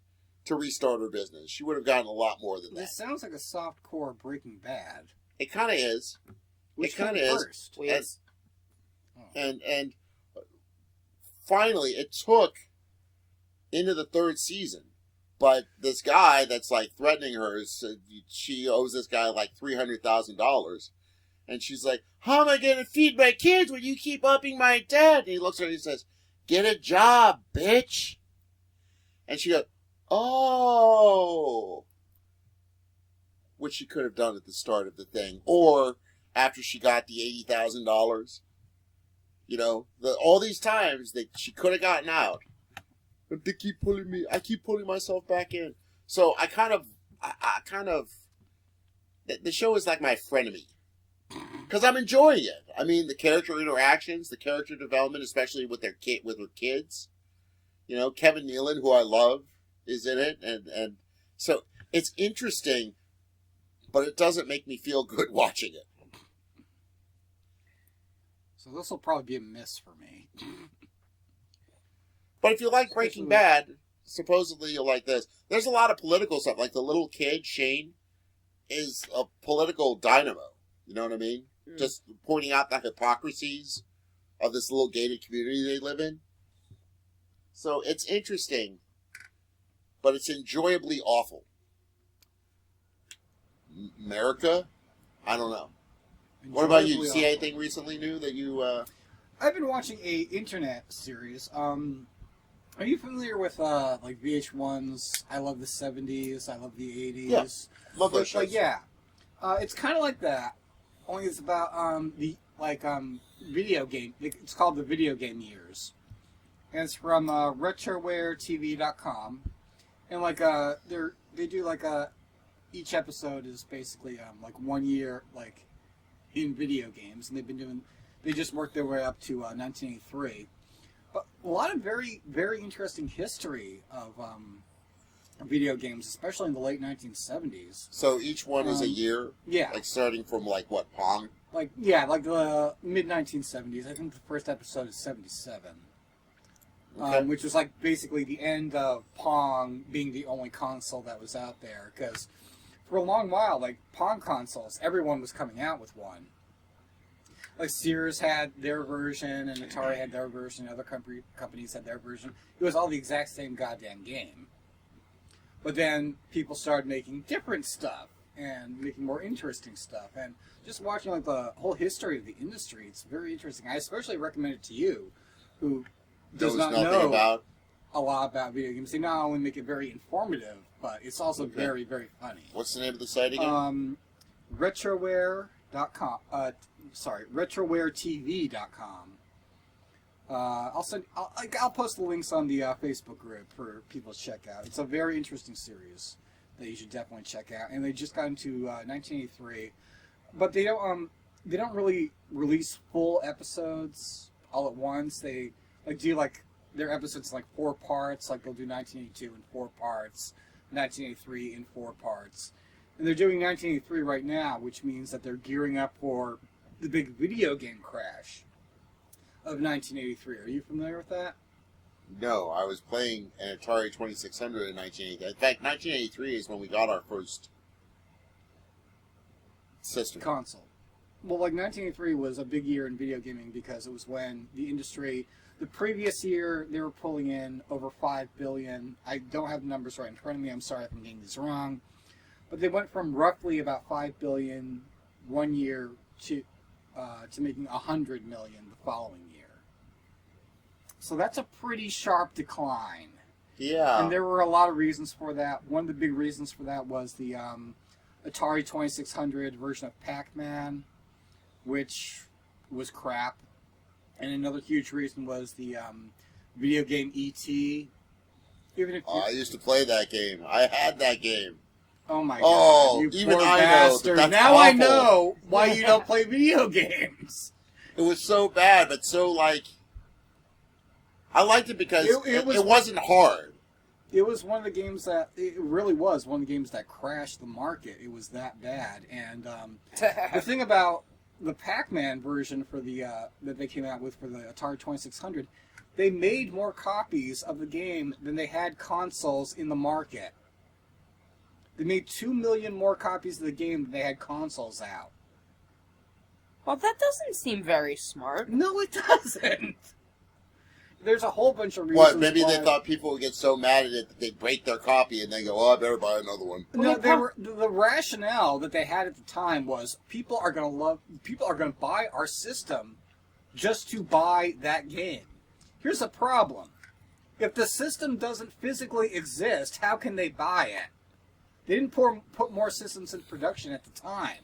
to restart her business. She would have gotten a lot more than that. This sounds like a soft core Breaking Bad. It kind of is. Which it kind of came is. first? And finally, it took into the third season. But this guy that's like threatening her, she owes this guy like $300,000. And she's like, how am I going to feed my kids when you keep upping my debt? And he looks at her and he says, get a job, bitch. And she goes, oh. Which she could have done at the start of the thing. Or after she got the $80,000. You know, all these times that she could have gotten out. But they keep pulling me. I keep pulling myself back in. So I kind of, the show is like my frenemy. Because I'm enjoying it. I mean, the character interactions, the character development, especially with her kids. You know, Kevin Nealon, who I love, is in it. And so it's interesting, but it doesn't make me feel good watching it. So this will probably be a miss for me. But if you like Breaking Bad, supposedly you'll like this. There's a lot of political stuff. Like the little kid, Shane, is a political dynamo. You know what I mean? Mm. Just pointing out the hypocrisies of this little gated community they live in. So it's interesting, but it's enjoyably awful. America? I don't know. What about you? See anything recently new that you... I've been watching a internet series. Are you familiar with like VH1's I Love the 70s, I Love the 80s? Yeah, love those shows. Like, yeah. It's kind of like that, only it's about video game. It's called the Video Game Years. And it's from RetrowareTV.com. And like they do like each episode is basically like 1 year like in video games, and they just worked their way up to 1983. But a lot of very, very interesting history of video games, especially in the late 1970s. So each one is a year? Yeah. Like starting from like what, Pong? Like the mid-1970s. I think the first episode is 77. Okay. Which was like basically the end of Pong being the only console that was out there. Because for a long while, like Pong consoles, everyone was coming out with one. Like Sears had their version, and Atari had their version, other companies had their version. It was all the exact same goddamn game. But then people started making different stuff, and making more interesting stuff. And just watching like the whole history of the industry, it's very interesting. I especially recommend it to you, who does not know a lot about video games. They not only make it very informative, but it's also very, very funny. What's the name of the site again? Retroware.com. RetrowareTV.com. I'll post the links on the Facebook group for people to check out. It's a very interesting series that you should definitely check out. And they just got into 1983, but they don't really release full episodes all at once. They do their episodes in like 4 parts. Like they'll do 1982 in 4 parts, 1983 in 4 parts, and they're doing 1983 right now, which means that they're gearing up for the big video game crash of 1983. Are you familiar with that? No, I was playing an Atari 2600 in 1983. In fact, 1983 is when we got our first system. Console. Well, like 1983 was a big year in video gaming because it was when the industry, the previous year, they were pulling in over $5 billion. I don't have the numbers right in front of me. I'm sorry if I'm getting these wrong. But they went from roughly about $5 billion 1 year to making $100 million the following year. So that's a pretty sharp decline. Yeah. And there were a lot of reasons for that. One of the big reasons for that was the Atari 2600 version of Pac-Man, which was crap. And another huge reason was the video game E.T. I used to play that game. I had that game. Oh my God! You even poor I bastard. know. Now awful. I know why you don't play video games. It was so bad, but so like I liked it because it wasn't hard. It was one of the games that it really was one of the games that crashed the market. It was that bad, and the thing about the Pac-Man version for the that they came out with for the Atari 2600, they made more copies of the game than they had consoles in the market. They made 2 million more copies of the game than they had consoles out. Well, that doesn't seem very smart. No, it doesn't. There's a whole bunch of reasons. What? Maybe why... they thought people would get so mad at it that they'd break their copy and then go, "Oh, I better buy another one." No, the rationale that they had at the time was people are going to buy our system just to buy that game. Here's the problem: if the system doesn't physically exist, how can they buy it? They didn't put more systems in production at the time.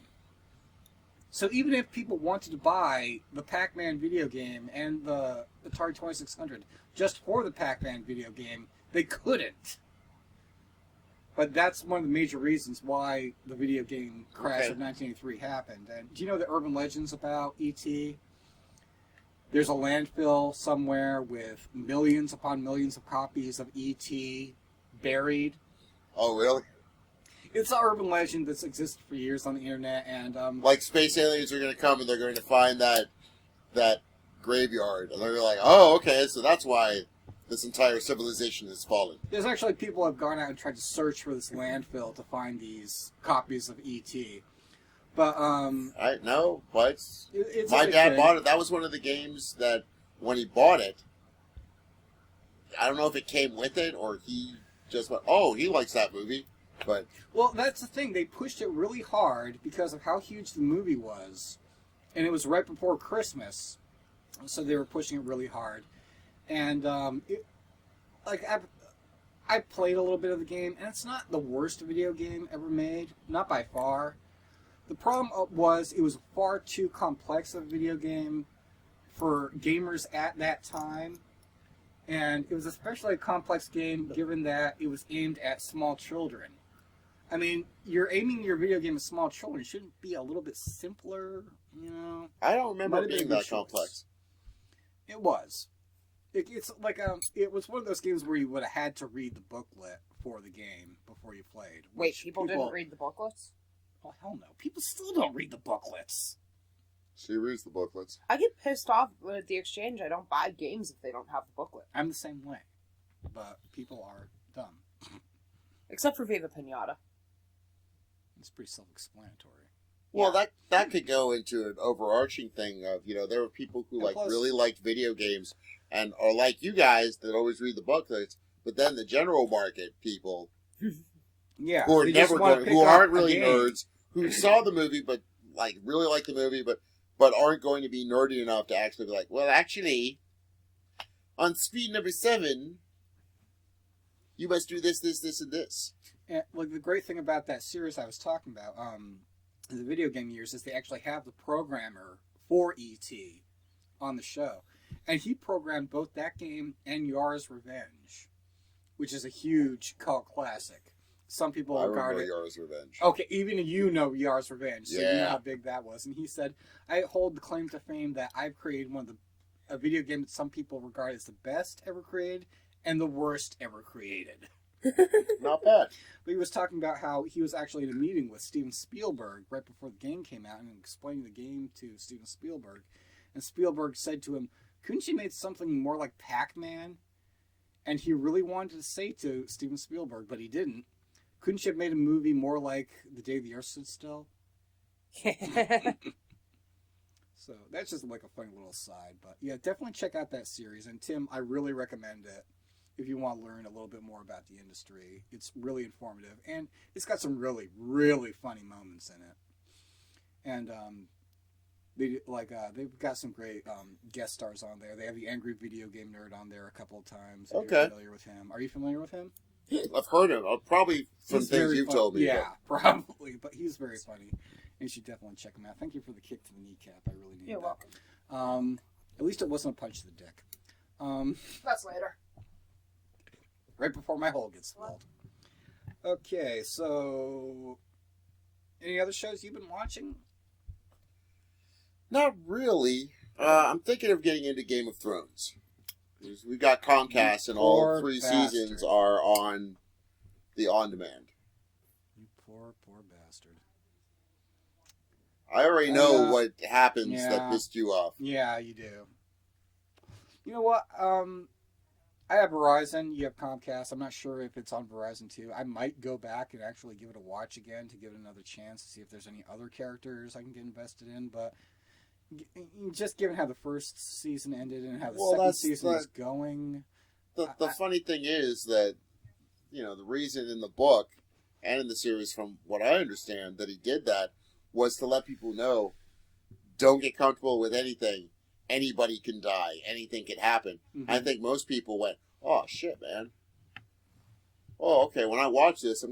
So even if people wanted to buy the Pac-Man video game and the Atari 2600 just for the Pac-Man video game, they couldn't. But that's one of the major reasons why the video game crash of 1983 happened. And do you know the urban legends about E.T.? There's a landfill somewhere with millions upon millions of copies of E.T. buried. Oh, really? It's an urban legend that's existed for years on the internet, and like space aliens are going to come and they're going to find that graveyard, and they're like, "Oh, okay, so that's why this entire civilization has fallen." There's actually people who have gone out and tried to search for this landfill to find these copies of E.T. But I know, but it's my dad bought it. That was one of the games that when he bought it, I don't know if it came with it or he just went, "Oh, he likes that movie." But well, that's the thing. They pushed it really hard because of how huge the movie was, and it was right before Christmas, so they were pushing it really hard. And I've played a little bit of the game, and it's not the worst video game ever made, not by far. The problem was it was far too complex of a video game for gamers at that time. And it was especially a complex game given that it was aimed at small children. I mean, you're aiming your video game at small children. It shouldn't be a little bit simpler, you know? I don't remember it being that complex. It was. It's like it was one of those games where you would have had to read the booklet for the game before you played. Wait, people didn't read the booklets? Oh, hell no. People still don't read the booklets. She reads the booklets. I get pissed off at the exchange. I don't buy games if they don't have the booklet. I'm the same way. But people are dumb. Except for Viva Pinata. It's pretty self-explanatory. Well, that could go into an overarching thing of, there are people who really like video games and are like you guys that always read the booklets, but then the general market people who are who aren't really nerds, who saw the movie but really like the movie but aren't going to be nerdy enough to actually be like, well, actually, on speed number 7, you must do this, this, this, and this. And the great thing about that series I was talking about, in the video game years, is they actually have the programmer for E.T. on the show. And he programmed both that game and Yara's Revenge, which is a huge cult classic. Some people regard it... Yara's Revenge. Okay, even you know Yara's Revenge, so you know Yeah. how big that was. And he said, I hold the claim to fame that I've created a video game that some people regard as the best ever created and the worst ever created. Not bad. But he was talking about how he was actually in a meeting with Steven Spielberg right before the game came out and explaining the game to Steven Spielberg. And Spielberg said to him, couldn't you make something more like Pac-Man? And he really wanted to say to Steven Spielberg, but he didn't. Couldn't you have made a movie more like The Day the Earth Stood Still? So that's just like a funny little aside. But yeah, definitely check out that series. And Tim, I really recommend it if you want to learn a little bit more about the industry. It's really informative. And it's got some really, really funny moments in it. And they've got some great guest stars on there. They have the Angry Video Game Nerd on there a couple of times. If you're familiar with him. Are you familiar with him? I've heard him. Probably from things you've told me. Yeah, probably. But he's very funny. You should definitely check him out. Thank you for the kick to the kneecap. I really need that. You're welcome. At least it wasn't a punch to the dick. That's later. Right before my hole gets swelled. Okay, so... Any other shows you've been watching? Not really. I'm thinking of getting into Game of Thrones. We got Comcast, and all 3 seasons are on the on-demand. You poor, poor bastard. I already know what happens that pissed you off. Yeah, you do. You know what? I have Verizon. You have Comcast. I'm not sure if it's on Verizon too. I might go back and actually give it a watch again to give it another chance to see if there's any other characters I can get invested in. But just given how the first season ended and how the second season is going. The funny thing is that, the reason in the book and in the series, from what I understand, that he did that was to let people know, don't get comfortable with anything. Anybody can die. Anything can happen. Mm-hmm. I think most people went, oh, shit, man. Oh, okay, when I watch this,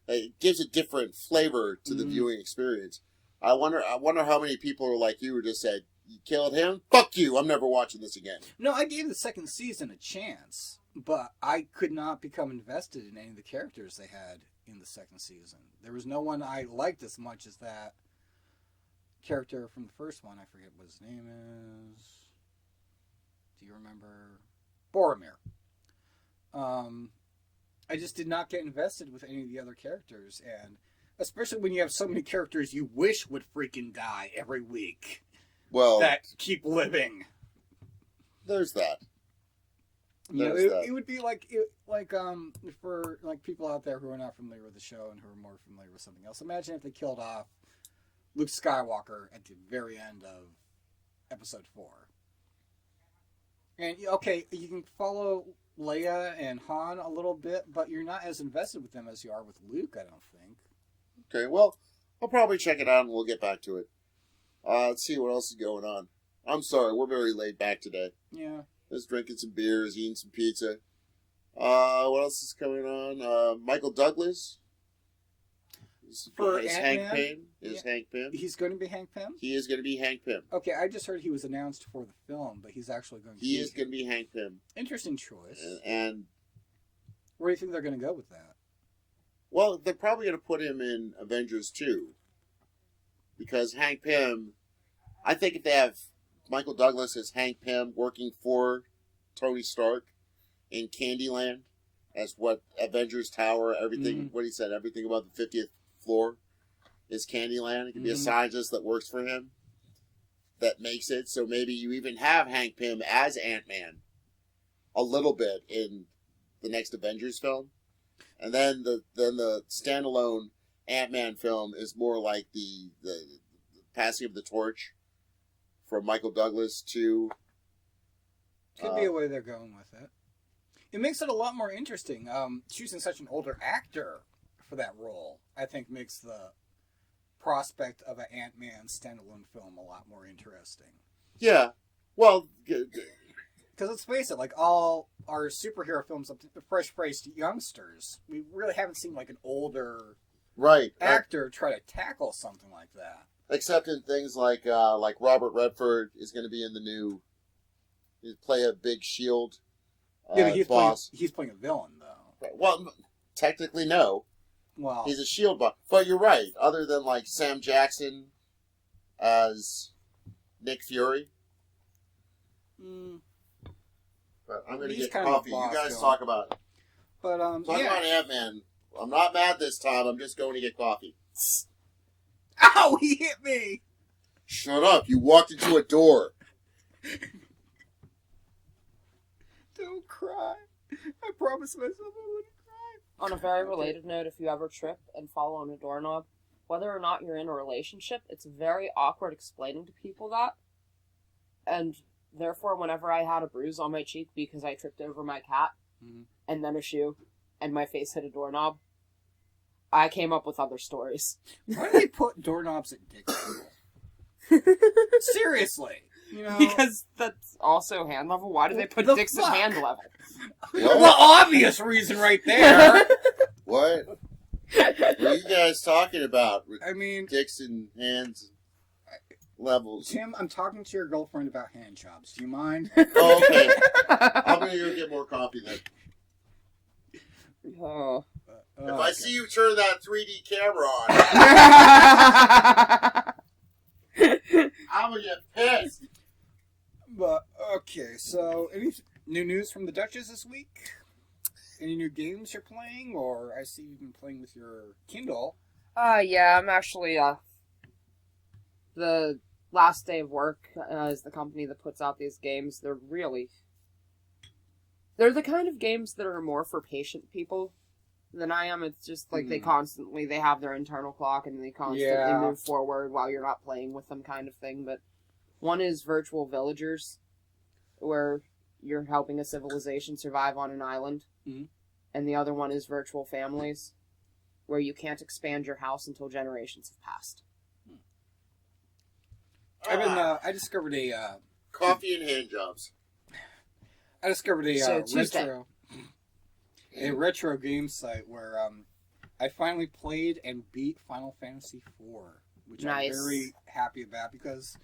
it gives a different flavor to the viewing experience. I wonder how many people are like you who just said, you killed him? Fuck you, I'm never watching this again. No, I gave the second season a chance, but I could not become invested in any of the characters they had in the second season. There was no one I liked as much as that character from the first one. I forget what his name is. Do you remember? Boromir. I just did not get invested with any of the other characters, and especially when you have so many characters you wish would freaking die every week. Well, that keep living. There's that. It would be for people out there who are not familiar with the show and who are more familiar with something else. Imagine if they killed off Luke Skywalker at the very end of episode 4. And, okay, you can follow Leia and Han a little bit, but you're not as invested with them as you are with Luke, I don't think. Okay, well, I'll probably check it out and we'll get back to it. Let's see what else is going on. I'm sorry, we're very laid back today. Yeah. Just drinking some beers, eating some pizza. What else is going on? Michael Douglas. Is Hank Pym? Hank Pym? He's going to be Hank Pym? He is going to be Hank Pym. Okay, I just heard he was announced for the film, but he's actually going to be... He is going to be Hank Pym. Interesting choice. And where do you think they're going to go with that? Well, they're probably going to put him in Avengers 2. Because Hank Pym... I think if they have Michael Douglas as Hank Pym working for Tony Stark in Candyland, as what Avengers Tower, everything, what he said, everything about the 50th floor is Candyland. It could be a scientist that works for him that makes it. So maybe you even have Hank Pym as Ant-Man a little bit in the next Avengers film. And then the standalone Ant-Man film is more like the passing of the torch from Michael Douglas to... Could be a way they're going with it. It makes it a lot more interesting. Choosing such an older actor for that role, I think, makes the prospect of an Ant-Man standalone film a lot more interesting. Yeah. Well... Because let's face it, all our superhero films up to fresh-faced youngsters, we really haven't seen an older actor try to tackle something like that. Except in things like Robert Redford is going to be in the new... He'd play a big SHIELD boss. He's playing a villain, though. Well, technically, no. Well, he's a SHIELD boss. But you're right. Other than, Sam Jackson as Nick Fury. But I'm going to get coffee. You guys talk about it. But, about Ant-Man. I'm not mad this time. I'm just going to get coffee. Ow! He hit me! Shut up. You walked into a door. Don't cry. I promised myself I wouldn't cry. On a very related note, if you ever trip and fall on a doorknob, whether or not you're in a relationship, it's very awkward explaining to people that. And therefore, whenever I had a bruise on my cheek because I tripped over my cat, and then a shoe, and my face hit a doorknob, I came up with other stories. Why do they put doorknobs at dick level? Seriously. Because that's also hand level. Why do they put dicks at hand level? Well, the obvious reason right there. What? What are you guys talking about? With dicks and hands levels. Tim, I'm talking to your girlfriend about hand jobs. Do you mind? Oh, okay. I'm going to go get more coffee then. Oh. If I see you turn that 3D camera on, I'm going to get pissed. But, okay, so any new news from the Duchess this week? Any new games you're playing? Or I see you've been playing with your Kindle. Yeah, I'm actually, the Last Day of Work is the company that puts out these games. They're the kind of games that are more for patient people than I am. It's just like they have their internal clock and they constantly move forward while you're not playing with them kind of thing. But one is Virtual Villagers, where you're helping a civilization survive on an island. Mm-hmm. And the other one is Virtual Families, where you can't expand your house until generations have passed. I discovered a coffee and hand jobs. I discovered a Tuesday. retro game site where I finally played and beat Final Fantasy IV, which I'm very happy about because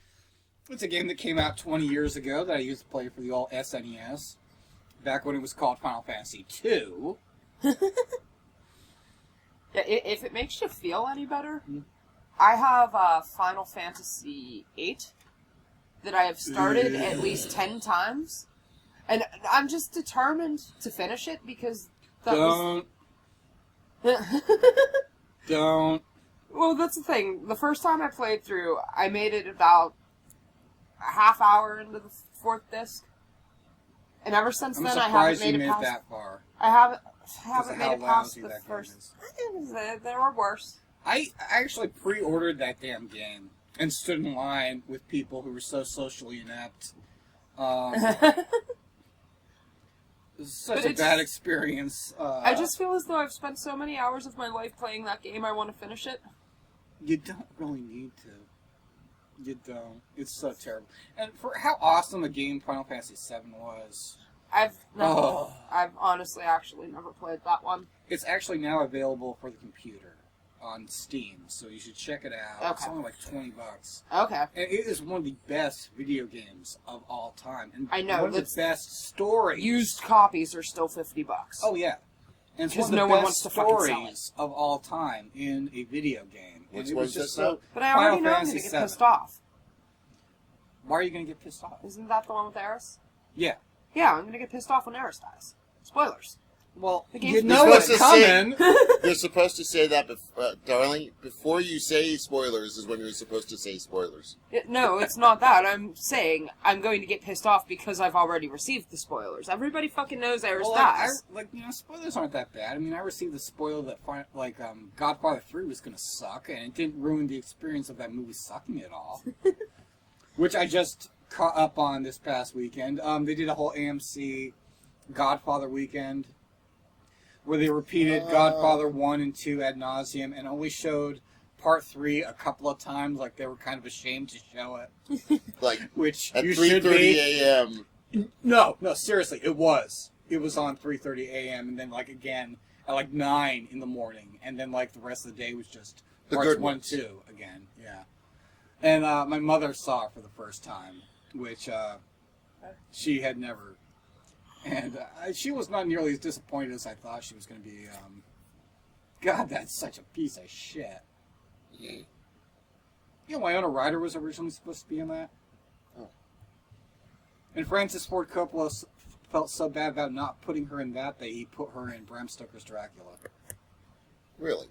it's a game that came out 20 years ago that I used to play for the old SNES, back when it was called Final Fantasy II. Yeah, if it makes you feel any better, I have Final Fantasy VIII that I have started at least 10 times. And I'm just determined to finish it because Don't. Well, that's the thing. The first time I played through, I made it about a half hour into the fourth disc. And ever since then, I haven't made it past that far. I haven't made it past the first. There were worse. I actually pre-ordered that damn game and stood in line with people who were so socially inept. It was such a bad experience. I just feel as though I've spent so many hours of my life playing that game, I want to finish it. You don't really need to. You don't. It's so terrible. And for how awesome a game Final Fantasy VII was. I've honestly actually never played that one. It's actually now available for the computer on Steam, so you should check it out. Okay. It's only like $20. Okay. And it is one of the best video games of all time. And I know. One of the best stories. Used copies are still $50. Oh, yeah. And it's one of the no best one wants to fucking sell stories of all time in a video game. And Which it one was is just this so... But I already Final know I'm Fantasy going to get VII. pissed off. Why are you going to get pissed off? Isn't that the one with Eris? Yeah. Yeah, I'm going to get pissed off when Eris dies. Spoilers. Well, The game's you know supposed it's to coming. You're supposed to say that, darling. Before you say spoilers is when you're supposed to say spoilers. No, it's not that. I'm saying I'm going to get pissed off because I've already received the spoilers. Everybody fucking knows Eris Well, dies. spoilers aren't that bad. I mean, I received the spoiler that, Godfather 3 was going to suck, and it didn't ruin the experience of that movie sucking at all. Which I just caught up on this past weekend. They did a whole AMC Godfather weekend where they repeated Godfather 1 and 2 ad nauseum and only showed Part 3 a couple of times, like they were kind of ashamed to show it. Like, Which at you should 3:30 be. a.m. No, seriously, it was. It was on 3:30 a.m. and then again at 9 in the morning, and then the rest of the day was just The parts good 1 ones. 2 again. Yeah. And my mother saw it for the first time, which she had never. And she was not nearly as disappointed as I thought she was going to be. God, that's such a piece of shit. You know, Winona Ryder was originally supposed to be in that. Oh. And Francis Ford Coppola felt so bad about not putting her in that he put her in Bram Stoker's Dracula. Really?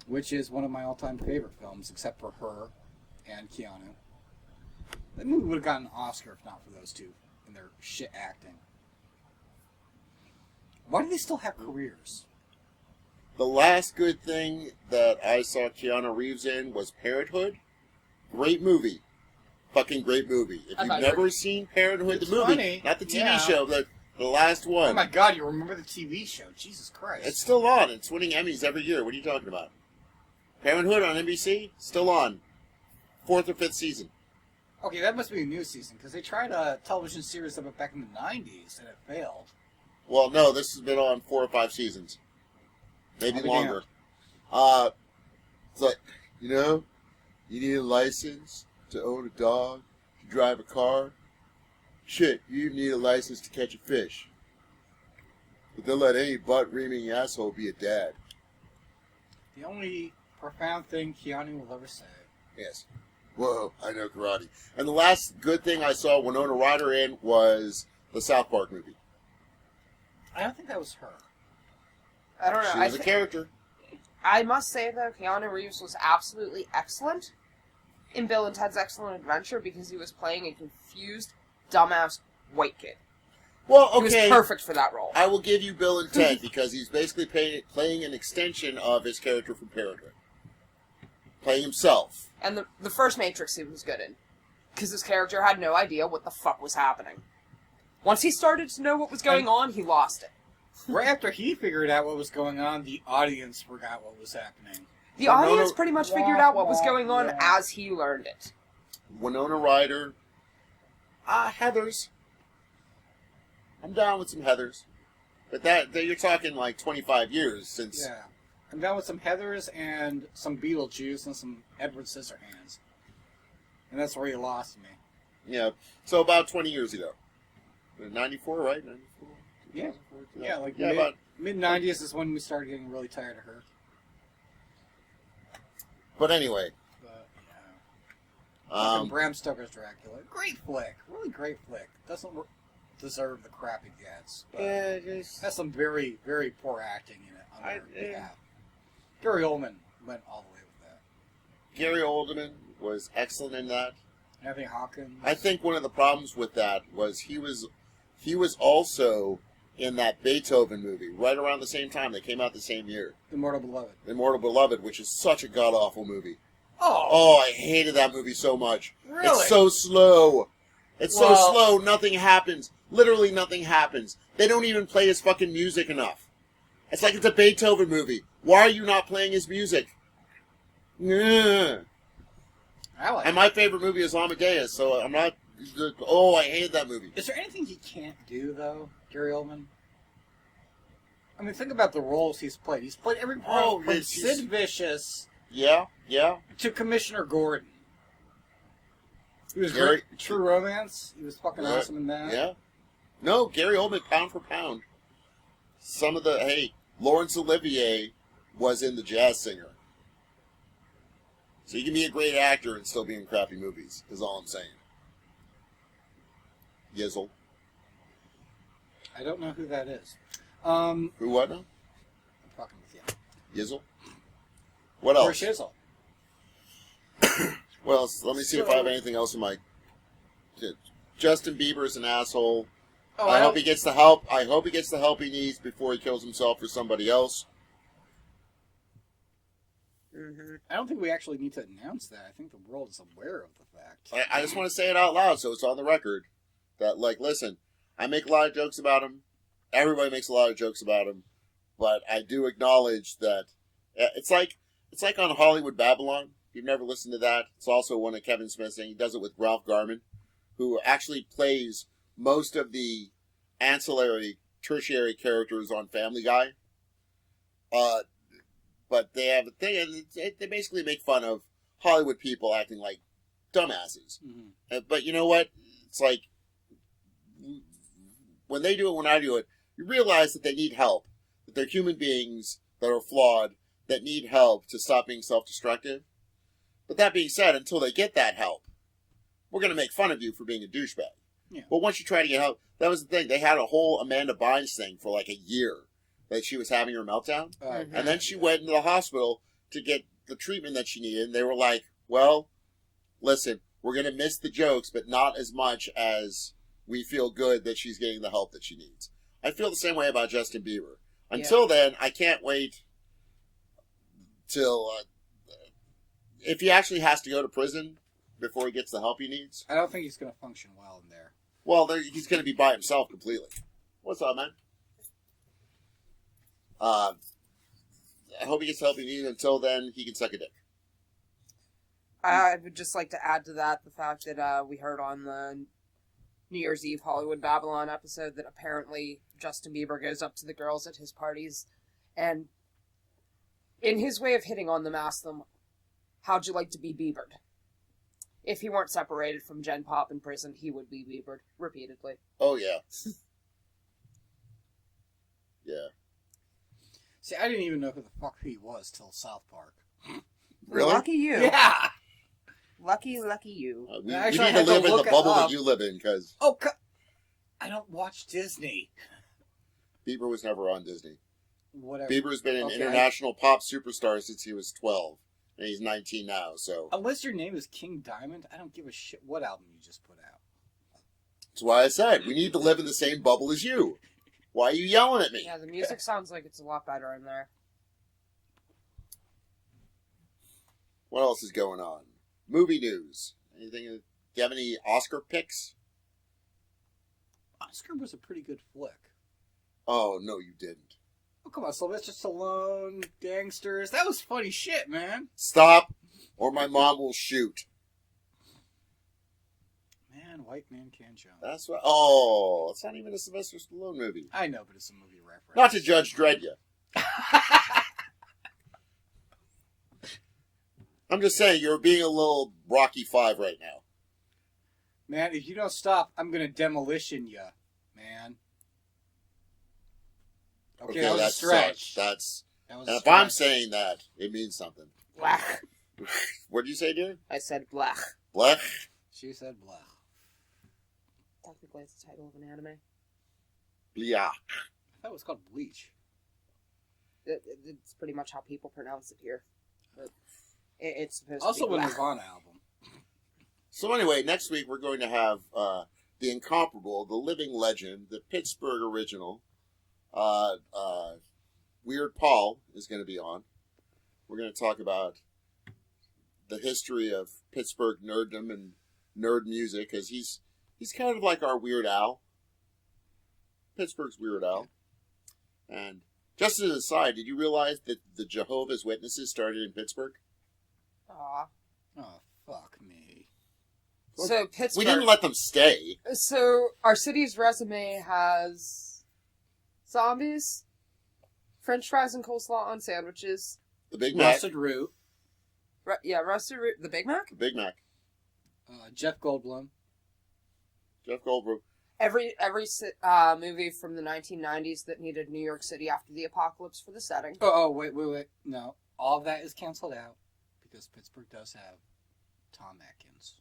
Which is one of my all-time favorite films, except for her and Keanu. That movie would have gotten an Oscar if not for those two and their shit acting. Why do they still have careers? The last good thing that I saw Keanu Reeves in was Parenthood. Great movie. Fucking great movie. If you've never seen Parenthood, It's the movie, funny. not the TV Yeah. show, the last one. Oh my god, you remember the TV show. Jesus Christ. It's still on. It's winning Emmys every year. What are you talking about? Parenthood on NBC? Still on. 4th or 5th season. Okay, that must be a new season, because they tried a television series of it back in the 90s, and it failed. Well, no, this has been on 4 or 5 seasons. Maybe I'll be longer. It's like, you need a license to own a dog, to drive a car. Shit, you need a license to catch a fish. But they'll let any butt-reaming asshole be a dad. The only profound thing Keanu will ever say. Yes. Whoa, I know karate. And the last good thing I saw Winona Ryder in was the South Park movie. I don't think that was her. I don't know. She was a character. I must say, though, Keanu Reeves was absolutely excellent. in Bill and Ted's Excellent Adventure because he was playing a confused, dumbass white kid. Well, He was okay, perfect for that role. I will give you Bill and Ted because he's basically playing an extension of his character from Parenthood. Playing himself. And the first Matrix he was good in. Because his character had no idea what the fuck was happening. Once he started to know what was going on, he lost it. Right after he figured out what was going on, the audience forgot what was happening. The audience pretty much figured out what was going on as he learned it. Winona Ryder. Heathers. I'm down with some Heathers. But that you're talking like 25 years since... Yeah. I'm down with some Heathers and some Beetlejuice and some Edward Scissorhands. And that's where he lost me. Yeah. So about 20 years ago. 94, right? 94? Yeah. Yeah, like mid-90s is when we started getting really tired of her. But anyway. But, yeah. Bram Stoker's Dracula. Great flick. Really great flick. Doesn't deserve the crap it gets. But has some very, very poor acting in it. Gary Oldman went all the way with that. Gary Oldman was excellent in that. Anthony Hopkins. I think one of the problems with that was he was also in that Beethoven movie right around the same time. They came out the same year. Immortal Beloved. Immortal Beloved, which is such a god-awful movie. Oh, I hated that movie so much. Really? It's so slow. So slow, nothing happens. Literally nothing happens. They don't even play his fucking music enough. It's like it's a Beethoven movie. Why are you not playing his music? Ugh. And my favorite movie is Amadeus, so I'm not... I hated that movie. Is there anything he can't do, though, Gary Oldman? I mean, think about the roles he's played. He's played every role from Sid Vicious... Yeah. ...to Commissioner Gordon. He was great. True Romance. He was fucking awesome in that. Yeah. No, Gary Oldman, pound for pound. Some of the... Laurence Olivier was in The Jazz Singer. So you can be a great actor and still be in crappy movies, is all I'm saying. Yizzle. I don't know who that is. Who what now? I'm fucking with you. Yizzle? What else? Or Shizzle. Well, let me see if I have anything else in my... Justin Bieber is an asshole. I hope he gets the help. I hope he gets the help he needs before he kills himself or somebody else. Mm-hmm. I don't think we actually need to announce that. I think the world is aware of the fact. I just want to say it out loud so it's on the record. That, listen, I make a lot of jokes about him. Everybody makes a lot of jokes about him. But I do acknowledge that it's like on Hollywood Babylon. If you've never listened to that, it's also one of Kevin Smith's things. He does it with Ralph Garman, who actually plays most of the ancillary, tertiary characters on Family Guy. But they have a thing, and they basically make fun of Hollywood people acting like dumbasses. Mm-hmm. But you know what? It's like, when they do it, when I do it, you realize that they need help. That they're human beings that are flawed, that need help to stop being self-destructive. But that being said, until they get that help, we're going to make fun of you for being a douchebag. Yeah. But once you try to get help, that was the thing. They had a whole Amanda Bynes thing for like a year that she was having her meltdown. And then she went into the hospital to get the treatment that she needed. And they were like, well, listen, we're going to miss the jokes, but not as much as we feel good that she's getting the help that she needs. I feel the same way about Justin Bieber. Until then, I can't wait till... if he actually has to go to prison before he gets the help he needs. I don't think he's going to function well in there. Well, he's going to be by himself completely. What's up, man? I hope he gets the help he needs. Until then, he can suck a dick. I would just like to add to that the fact that we heard on the New Year's Eve Hollywood Babylon episode that apparently Justin Bieber goes up to the girls at his parties and in his way of hitting on them asks them, how'd you like to be Biebered? If he weren't separated from Gen Pop in prison, he would be Biebered repeatedly. Oh, yeah. Yeah. See, I didn't even know who the fuck he was till South Park. Really? Lucky you. Yeah! Lucky you. We need to live in the bubble that you live in, because... I don't watch Disney. Bieber was never on Disney. Whatever. Bieber's been an international pop superstar since he was 12. and he's 19 now. So Unless your name is King Diamond, I don't give a shit what album you just put out. that's why I said we need to live in the same bubble as you. Why are you yelling at me? Yeah, the music sounds like it's a lot better in there. What else is going on? Movie news. Anything? Do you have any Oscar picks? Oscar was a pretty good flick. Oh, no, you didn't. Oh, come on, Sylvester Stallone, gangsters. That was funny shit, man. Stop, or my mom will shoot. Man, white man can't jump. That's what. Oh, it's not even a Sylvester Stallone movie. I know, but it's a movie reference. Not to Judge Dredd you. I'm just saying, you're being a little Rocky 5 right now. Man, if you don't stop, I'm gonna demolition you, man. Okay, that was a stretch. That's. That was And a if stretch. I'm saying that, it means something. Blech. What did you say, dear? I said blech. Blech? She said blah. Technically, it's the title of an anime. Blia. I thought it was called Bleach. It's pretty much how people pronounce it here. But it's supposed Also to be a blech. Nirvana album. So anyway, next week we're going to have the incomparable, the living legend, the Pittsburgh original. Weird Paul is going to be on. We're going to talk about the history of Pittsburgh nerddom and nerd music, because he's kind of like our Weird Al. Pittsburgh's Weird Al. And just as an aside, did you realize that the Jehovah's Witnesses started in Pittsburgh? Aw. Oh, fuck me. So, Pittsburgh. We didn't let them stay. So, our city's resume has zombies, French fries and coleslaw on sandwiches. The Big Mac. Rusted Root. Roasted root. The Big Mac? The Big Mac. Jeff Goldblum. Jeff Goldblum. Every movie from the 1990s that needed New York City after the apocalypse for the setting. Oh, wait. No. All of that is canceled out because Pittsburgh does have Tom Atkins.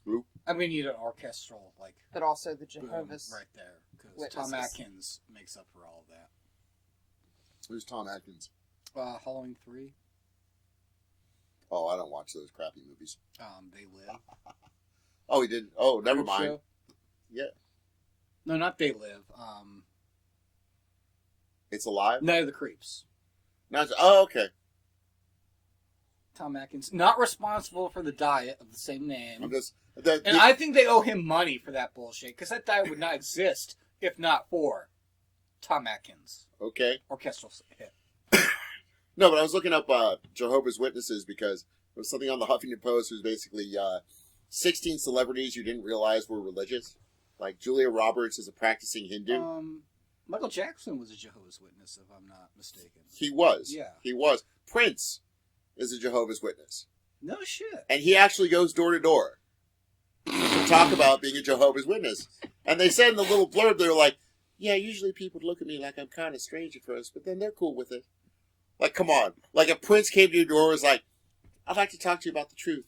Who? I mean, you need an orchestral, like, But also the boom Jehovah's. right there. Because Witnesses. Tom Atkins makes up for all of that. Who's Tom Atkins? Halloween 3. Oh, I don't watch those crappy movies. They Live. Oh, he didn't. Oh, never Creep mind. Show. Yeah. No, not They Live. It's alive? Night of the Creeps. Not, oh, okay. Tom Atkins. Not responsible for the diet of the same name. I'm just... And I think they owe him money for that bullshit, because that diet would not exist if not for Tom Atkins. Okay. Orchestral hit. No, but I was looking up Jehovah's Witnesses because there was something on the Huffington Post. It was basically 16 celebrities you didn't realize were religious. Like Julia Roberts is a practicing Hindu. Michael Jackson was a Jehovah's Witness, if I'm not mistaken. He was. Yeah. He was. Prince is a Jehovah's Witness. No shit. And he actually goes door to door to talk about being a Jehovah's Witness. And they said in the little blurb, they were like, yeah, usually people look at me like I'm kind of strange at first, but then they're cool with it. Like, come on. Like, if Prince came to your door and was like, I'd like to talk to you about the truth,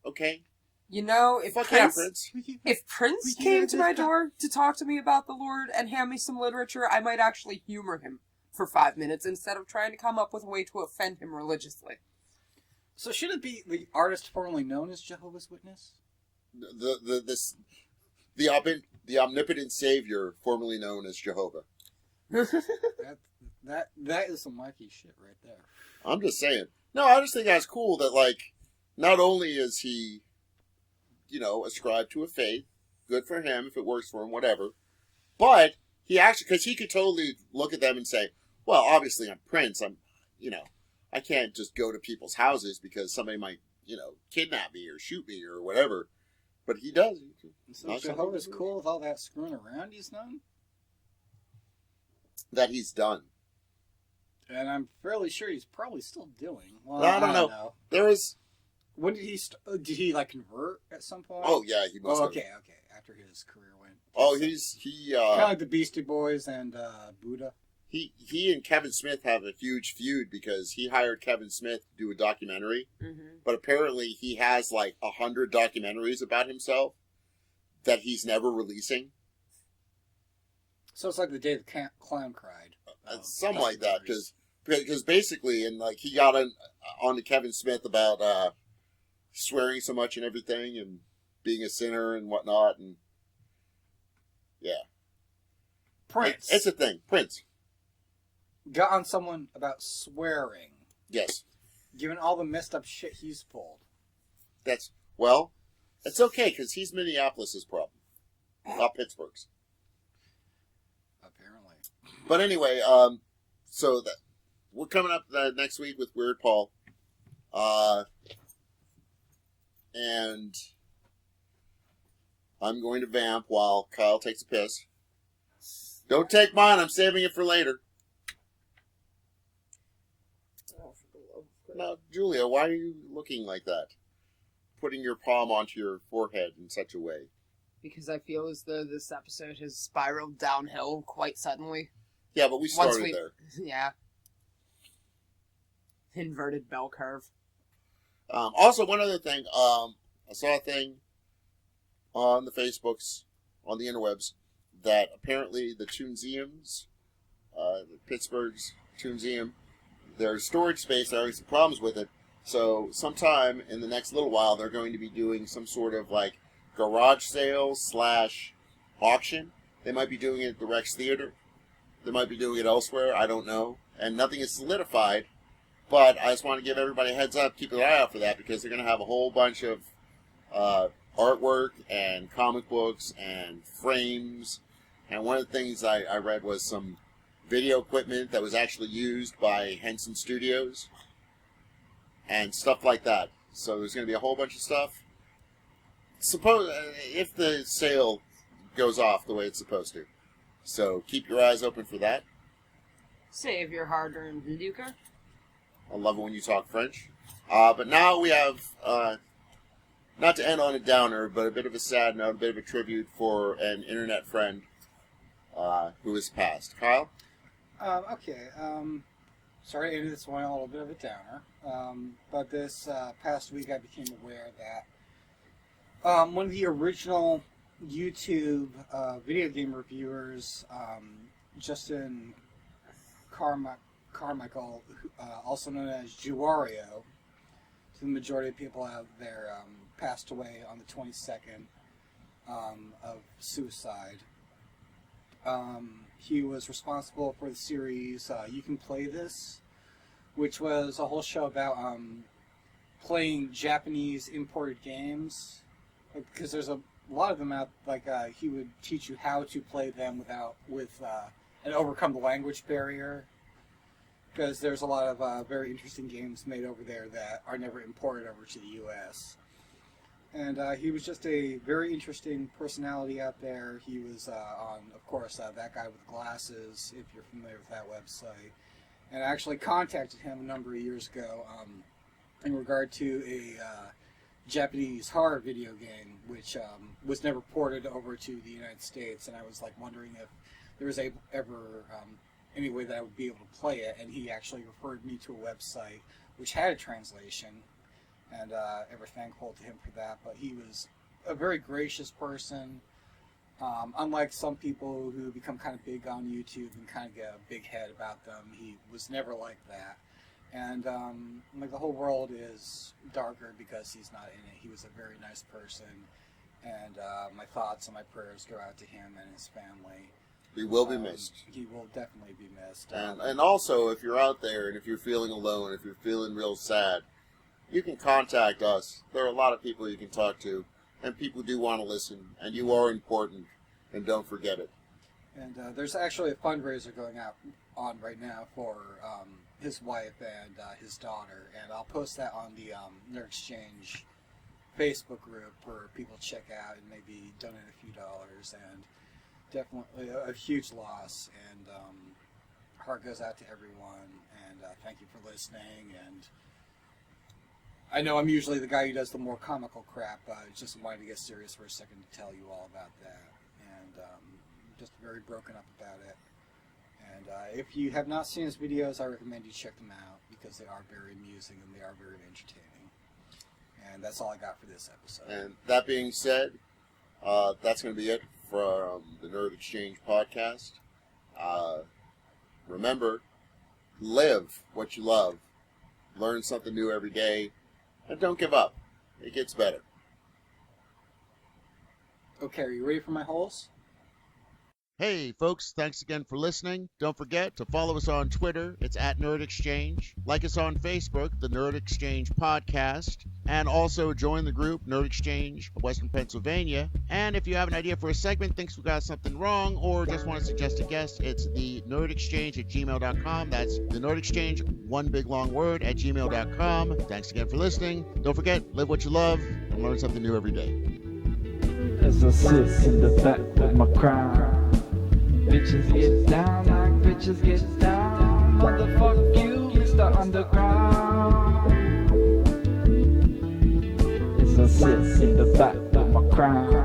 okay? You know, if Fuck yeah, Prince, Prince. if Prince came to my door to talk to me about the Lord and hand me some literature, I might actually humor him for 5 minutes instead of trying to come up with a way to offend him religiously. So should it be the artist formerly known as Jehovah's Witness? The omnipotent savior, formerly known as Jehovah. That is some wacky shit right there. I'm just saying. No, I just think that's cool that, like, not only is he, ascribed to a faith, good for him if it works for him, whatever, but he actually, because he could totally look at them and say, well, obviously I'm Prince, I can't just go to people's houses because somebody might, kidnap me or shoot me or whatever, but he does. So Jehovah's cool with all that screwing around he's done? That he's done. And I'm fairly sure he's probably still doing. Well, I don't know. There was... When did he did he convert at some point? Oh yeah, he must have. Okay. After his career went. Oh, kind of like the Beastie Boys and Buddha. He and Kevin Smith have a huge feud because he hired Kevin Smith to do a documentary, but apparently he has 100 documentaries about himself that he's never releasing. So it's like the day the clown cried. Something like that, because Because basically, and like he got on to Kevin Smith about swearing so much and everything, and being a sinner and whatnot, and yeah, Prince it's a thing. Prince, got on someone about swearing, yes, given all the messed up shit he's pulled. it's okay because he's Minneapolis's problem, not Pittsburgh's. Apparently. But anyway, so that we're coming up next week with Weird Paul, and I'm going to vamp while Kyle takes a piss. Don't take mine. I'm saving it for later. Now, Julia, why are you looking like that? Putting your palm onto your forehead in such a way. Because I feel as though this episode has spiraled downhill quite suddenly. Yeah, but we started there. Yeah. Inverted bell curve. Also, one other thing. I saw a thing on the Facebooks, on the interwebs, that apparently the Toonseums, Pittsburgh's Toonseum, their storage space, they're having some problems with it. So sometime in the next little while, they're going to be doing some sort of like garage sale / auction. They might be doing it at the Rex Theater. They might be doing it elsewhere. I don't know. And nothing is solidified. But I just want to give everybody a heads up. Keep an eye out for that because they're going to have a whole bunch of artwork and comic books and frames. And one of the things I read was some video equipment that was actually used by Henson Studios and stuff like that. So there's going to be a whole bunch of stuff. Suppose if the sale goes off the way it's supposed to. So keep your eyes open for that. Save your hard-earned lucre. I love it when you talk French. But now we have, not to end on a downer, but a bit of a sad note, a bit of a tribute for an internet friend who has passed. Kyle? Okay. Sorry to end this one a little bit of a downer. But this past week I became aware that one of the original YouTube video game reviewers, Justin Carmichael, also known as Juario, to the majority of people out there, passed away on the 22nd of suicide. He was responsible for the series You Can Play This, which was a whole show about playing Japanese imported games, because there's a lot of them out. Like he would teach you how to play them and overcome the language barrier, because there's a lot of very interesting games made over there that are never imported over to the U.S. And he was just a very interesting personality out there. He was on, of course, That Guy with Glasses, if you're familiar with that website. And I actually contacted him a number of years ago in regard to a Japanese horror video game, which was never ported over to the United States. And I was wondering if there was ever any way that I would be able to play it. And he actually referred me to a website which had a translation. And ever thankful to him for that. But he was a very gracious person. Unlike some people who become kind of big on YouTube and kind of get a big head about them, he was never like that. And the whole world is darker because he's not in it. He was a very nice person. And my thoughts and my prayers go out to him and his family. He will be missed. He will definitely be missed. And also, if you're out there and if you're feeling alone, if you're feeling real sad, you can contact us. There are a lot of people you can talk to, and people do want to listen, and you are important, and don't forget it. And there's actually a fundraiser going on right now for his wife and his daughter, and I'll post that on the Nerd Exchange Facebook group for people to check out and maybe donate a few dollars. And definitely a huge loss, and heart goes out to everyone, and thank you for listening. And I know I'm usually the guy who does the more comical crap, just wanted to get serious for a second to tell you all about that, and just very broken up about it. And if you have not seen his videos, I recommend you check them out, because they are very amusing and they are very entertaining. And that's all I got for this episode. And that being said, that's going to be it from the Nerd Exchange podcast. Remember, live what you love, learn something new every day, and don't give up. It gets better. Okay, are you ready for my holes? Hey folks, thanks again for listening. Don't forget to follow us on Twitter. It's at Nerd Exchange. Like us on Facebook, the Nerd Exchange Podcast. And also join the group Nerd Exchange of Western Pennsylvania. And if you have an idea for a segment, thinks we got something wrong, or just want to suggest a guest, it's the nerdexchange@gmail.com. That's the Nerd Exchange, one big long word, @gmail.com. Thanks again for listening. Don't forget, live what you love and learn something new every day. As I sit in the back of my crown, bitches get down like bitches get down. Motherfuck you, Mr. Underground. As I sit in the back of my crown.